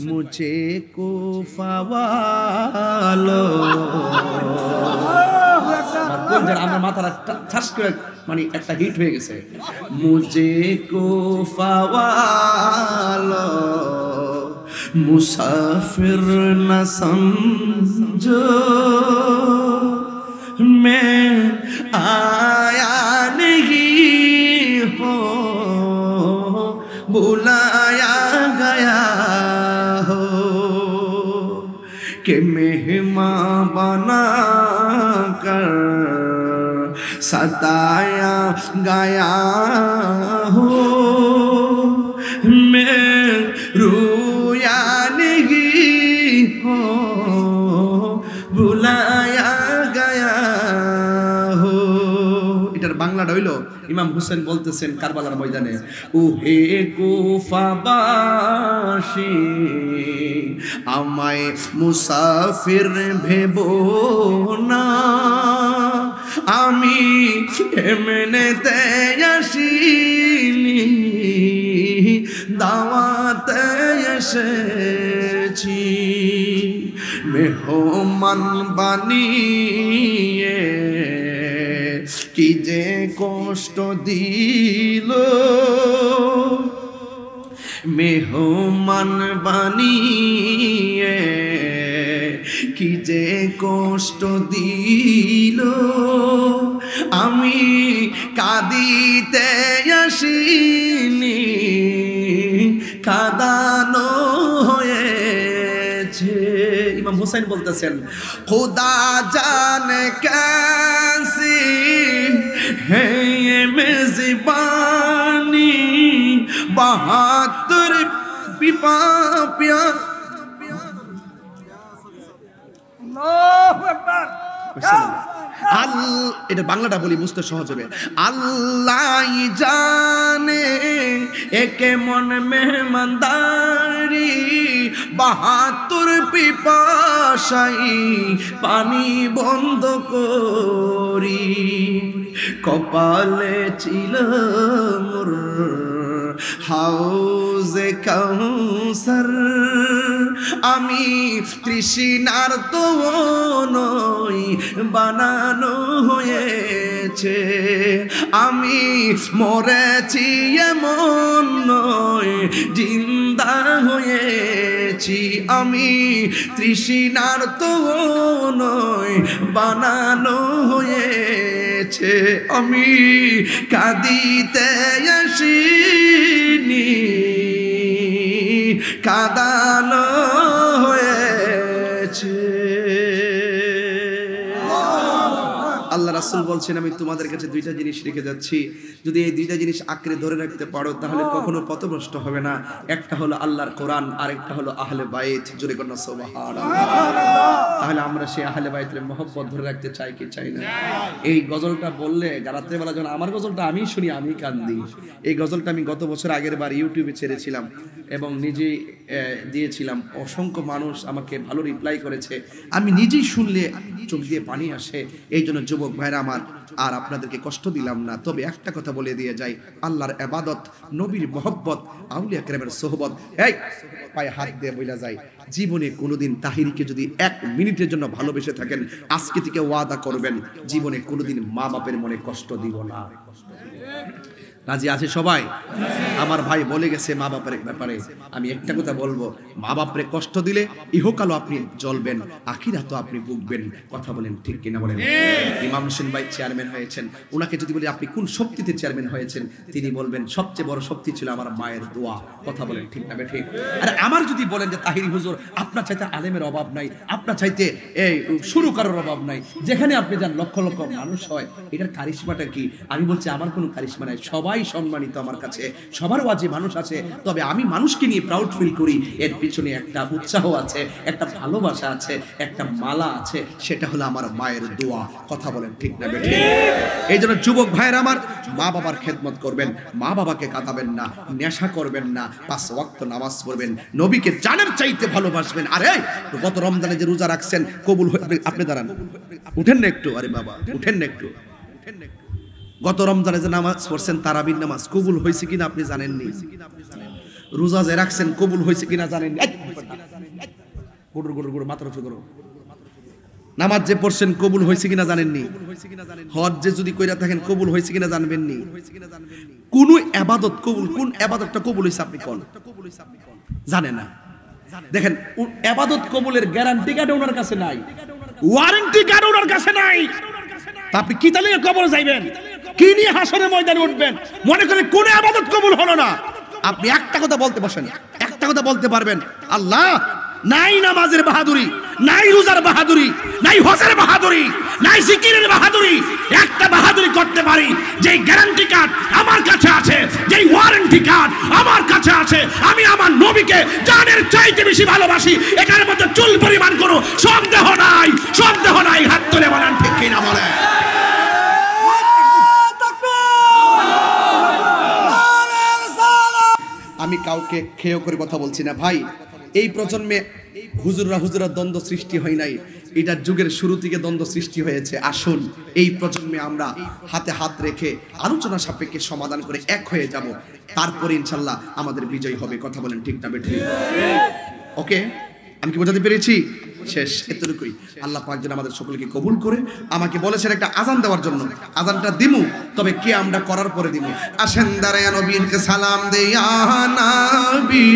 মুঝে কো ফাওয়ালো, আমার মাথার ঠাস করে মানে একটা হিট হয়ে গেছে। মুঝে কো ফাওয়ালো মুসাফির না সমঝো, मैं आया नहीं हो बुलाया गया हो, कि मेहमान बना कर सताया गया हो, मैं रोया नहीं हो बुलाया गया हो। এটার বাংলাটা হইলো, ইমাম হোসেন বলতেছেন কারবালার ময়দানে, ও হে কুফাবাসী আমায় মুসাফির ভেবো না, আমি এমনেতে আসিনি দাওয়াতে এসেছি, মেহমান বানিয়ে কি যে কষ্ট দিল, মেহমান বানিয়ে কি যে কষ্ট দিল, আমি কাঁদিতে আসিনি কাঁদানো হয়েছে। ইমাম হুসাইন বলতেছেন, খুদা জানে कैसी है ये मेज़बानी, 72 পিপা পিয়া। আল্লাহু আকবার। এটা বাংলাটা বলি বুঝতে সহজ হবে। আল্লাহ জানে একে মন মেহমানদারি, 72 পিপাসাই পানি বন্ধ করি, কপালে ছিল মোর হাউজে কাউসার, আমি তৃষ্ণার তো নই বানানো হয়েছে, আমি মরেছি এমন নয় জিন্দা হয়েছি, আমি তৃষ্ণার তো নয় বানানো হয়েছে, আমি কাঁদিতে আসিনি কাঁদানো হয়ে রাসূল বলছেন আমি তোমাদের কাছে দুইটা জিনিস রেখে যাচ্ছি, যদি এই দুইটা জিনিস আঁকড়ে ধরে রাখতে পারো তাহলে কখনো পথভ্রষ্ট হবে না। একটা হলো আল্লাহর কোরআন, আর একটা হলো আহলে বাইত। জোরে কন্যা সুবহানাল্লাহ। তাহলে আমরা সেই আহলে বাইতের মহব্বত ধরে রাখতে চাই কি চাই না? এই গজলটা বললে রাত্রেবেলা যখন আমার গজলটা আমি শুনি আমি কান্দি। এই গজলটা আমি গত বছর আগের বার ইউটিউবে ছেড়েছিলাম এবং নিজেই দিয়েছিলাম। অসংখ্য মানুষ আমাকে ভালো রিপ্লাই করেছে। আমি নিজেই শুনলে চোখ দিয়ে পানি আসে। এই জন্য যুবক ভাইরা আমার, আর আপনাদেরকে কষ্ট দিলাম না, তবে একটা কথা বলে দিয়ে যাই, আল্লাহর ইবাদত, নবীর মহব্বত, আউলিয়া কেরামের সোহবত, এই পায়ে হাত দিয়ে বইলা যায়, জীবনে কোনোদিন তাহিরিকে যদি 1 মিনিটের জন্য ভালোবেসে থাকেন, আজকে থেকে ওয়াদা করবেন জীবনে কোনোদিন মা বাপের মনে কষ্ট দিব না। রাজি আছে সবাই? আমার ভাই বলে গেছে মা বাপের ব্যাপারে, আমি একটা কথা বলবো, মা বাপরে কষ্ট দিলে ইহকালও আপনি জ্বলবেন, আখিরাতও আপনি ভুগবেন। কথা বলেন ঠিক কিনা বলেন? ইমাম হোসেন ভাই চেয়ারম্যান হয়েছেন, ওনাকে যদি বলি আপনি কোন শক্তিতে চেয়ারম্যান হয়েছেন, তিনি বলবেন সবচেয়ে বড় শক্তি ছিল আমার মায়ের দোয়া। কথা বলেন ঠিক না ঠিক? আর আমার যদি বলেন যে তাহিরি হুজুর আপনার চাইতে আলেমের অভাব নাই, আপনার চাইতে এই শুরু করার অভাব নাই, যেখানে আপনি যান লক্ষ লক্ষ মানুষ হয়, এটার কারিশমাটা কি? আমি বলছি আমার কোনো কারিশমা নাই, সবাই সম্মানিত আমার কাছে, সবার ওয়াজে মানুষ আছে, তবে আমি মানুষকে নিয়ে প্রাউড ফিল করি। এর পিছনে একটা উৎসাহ আছে, একটা ভালোবাসা আছে, একটা মালা আছে, সেটা হলো আমার মায়ের দোয়া। কথা বলেন ঠিক না বেঠিক? এই জন্য যুবক ভাইয়ের আমার, মা বাবার খেদমত করবেন, মা বাবাকে কাঁদাবেন না, নেশা করবেন না, 5 ওয়াক্ত নামাজ পড়বেন, নবীকে জানের চাইতে ভালোবাসবেন। আরে গত রমজানে যে রোজা রাখছেন কবুল, আপনি দাঁড়ান, উঠেন না একটু, আরে বাবা উঠেন না একটু। গত রমজানে যে নামাজ পড়ছেন তারাবির নামাজ, কবুল হয়েছে কিনা আপনি জানেননি? রোজা যে রাখছেন কবুল হয়েছে কিনা জানেননি? মাথা উঁচু করো। নামাজ যে পড়ছেন কবুল হয়েছে কিনা জানেননি? হজ যে যদি কইরা থাকেন কবুল হয়েছে কিনা জানবেননি? কোন ইবাদত কবুল, কোন ইবাদতটা কবুল হয়েছে আপনি কোন জানেন না? দেখেন ইবাদত কবুলের গ্যারান্টি কার্ড ওনার কাছে নাই, ওয়ারেন্টি কার্ড ওনার কাছে নাই। তা আপনি কি তাহলে কবরে যাইবেন, কি নিয়ে হাসরের ময়দানে উঠবেন? মনে করেন কোন ইবাদত কবুল হলো না, আপনি একটা কথা বলতে বসেন, একটা কথা বলতে পারবেন, আল্লাহ নাই নামাজের বাহাদুরি, নাই রোজার বাহাদুরি, নাই হজের বাহাদুরি, নাই জিকিরের বাহাদুরি, একটা বাহাদুরি করতে পারি, যেই গ্যারান্টি কার্ড আমার কাছে আছে, যেই ওয়ারেন্টি কার্ড আমার কাছে আছে, আমি আমার নবীকে জানের চাইতে বেশি ভালোবাসি, এটার মধ্যে চুল পরিমাণ কোনো সন্দেহ নাই, সন্দেহ নাই। হাত তুলে বলেন ঠিক কিনা বলেন? আমি কাউকে খেয়েও করে কথা বলছি না ভাই। এই প্রজন্মে হুজুররা দ্বন্দ্ব সৃষ্টি হয় নাই, এটা যুগের শুরু থেকে দ্বন্দ্ব সৃষ্টি হয়েছে। আসুন এই প্রজন্মে আমরা হাতে হাত রেখে আলোচনা সাপেক্ষে সমাধান করে এক হয়ে যাব, তারপরে ইনশাল্লাহ আমাদের বিজয় হবে। কথা বলেন ঠিক না বেঠিক? ওকে, আমি কি বোঝাতে পেরেছি? শেষ এতটুকুই। আল্লাহ পাক যেন আমাদের সকলকে কবুল করে। আমাকে বলেছেন একটা আজান দেওয়ার জন্য, আজানটা দিমু, তবে কে আমরা করার পরে দিমু। আসেন দাঁড়ায় নবীকে সালাম দেয়া নবী।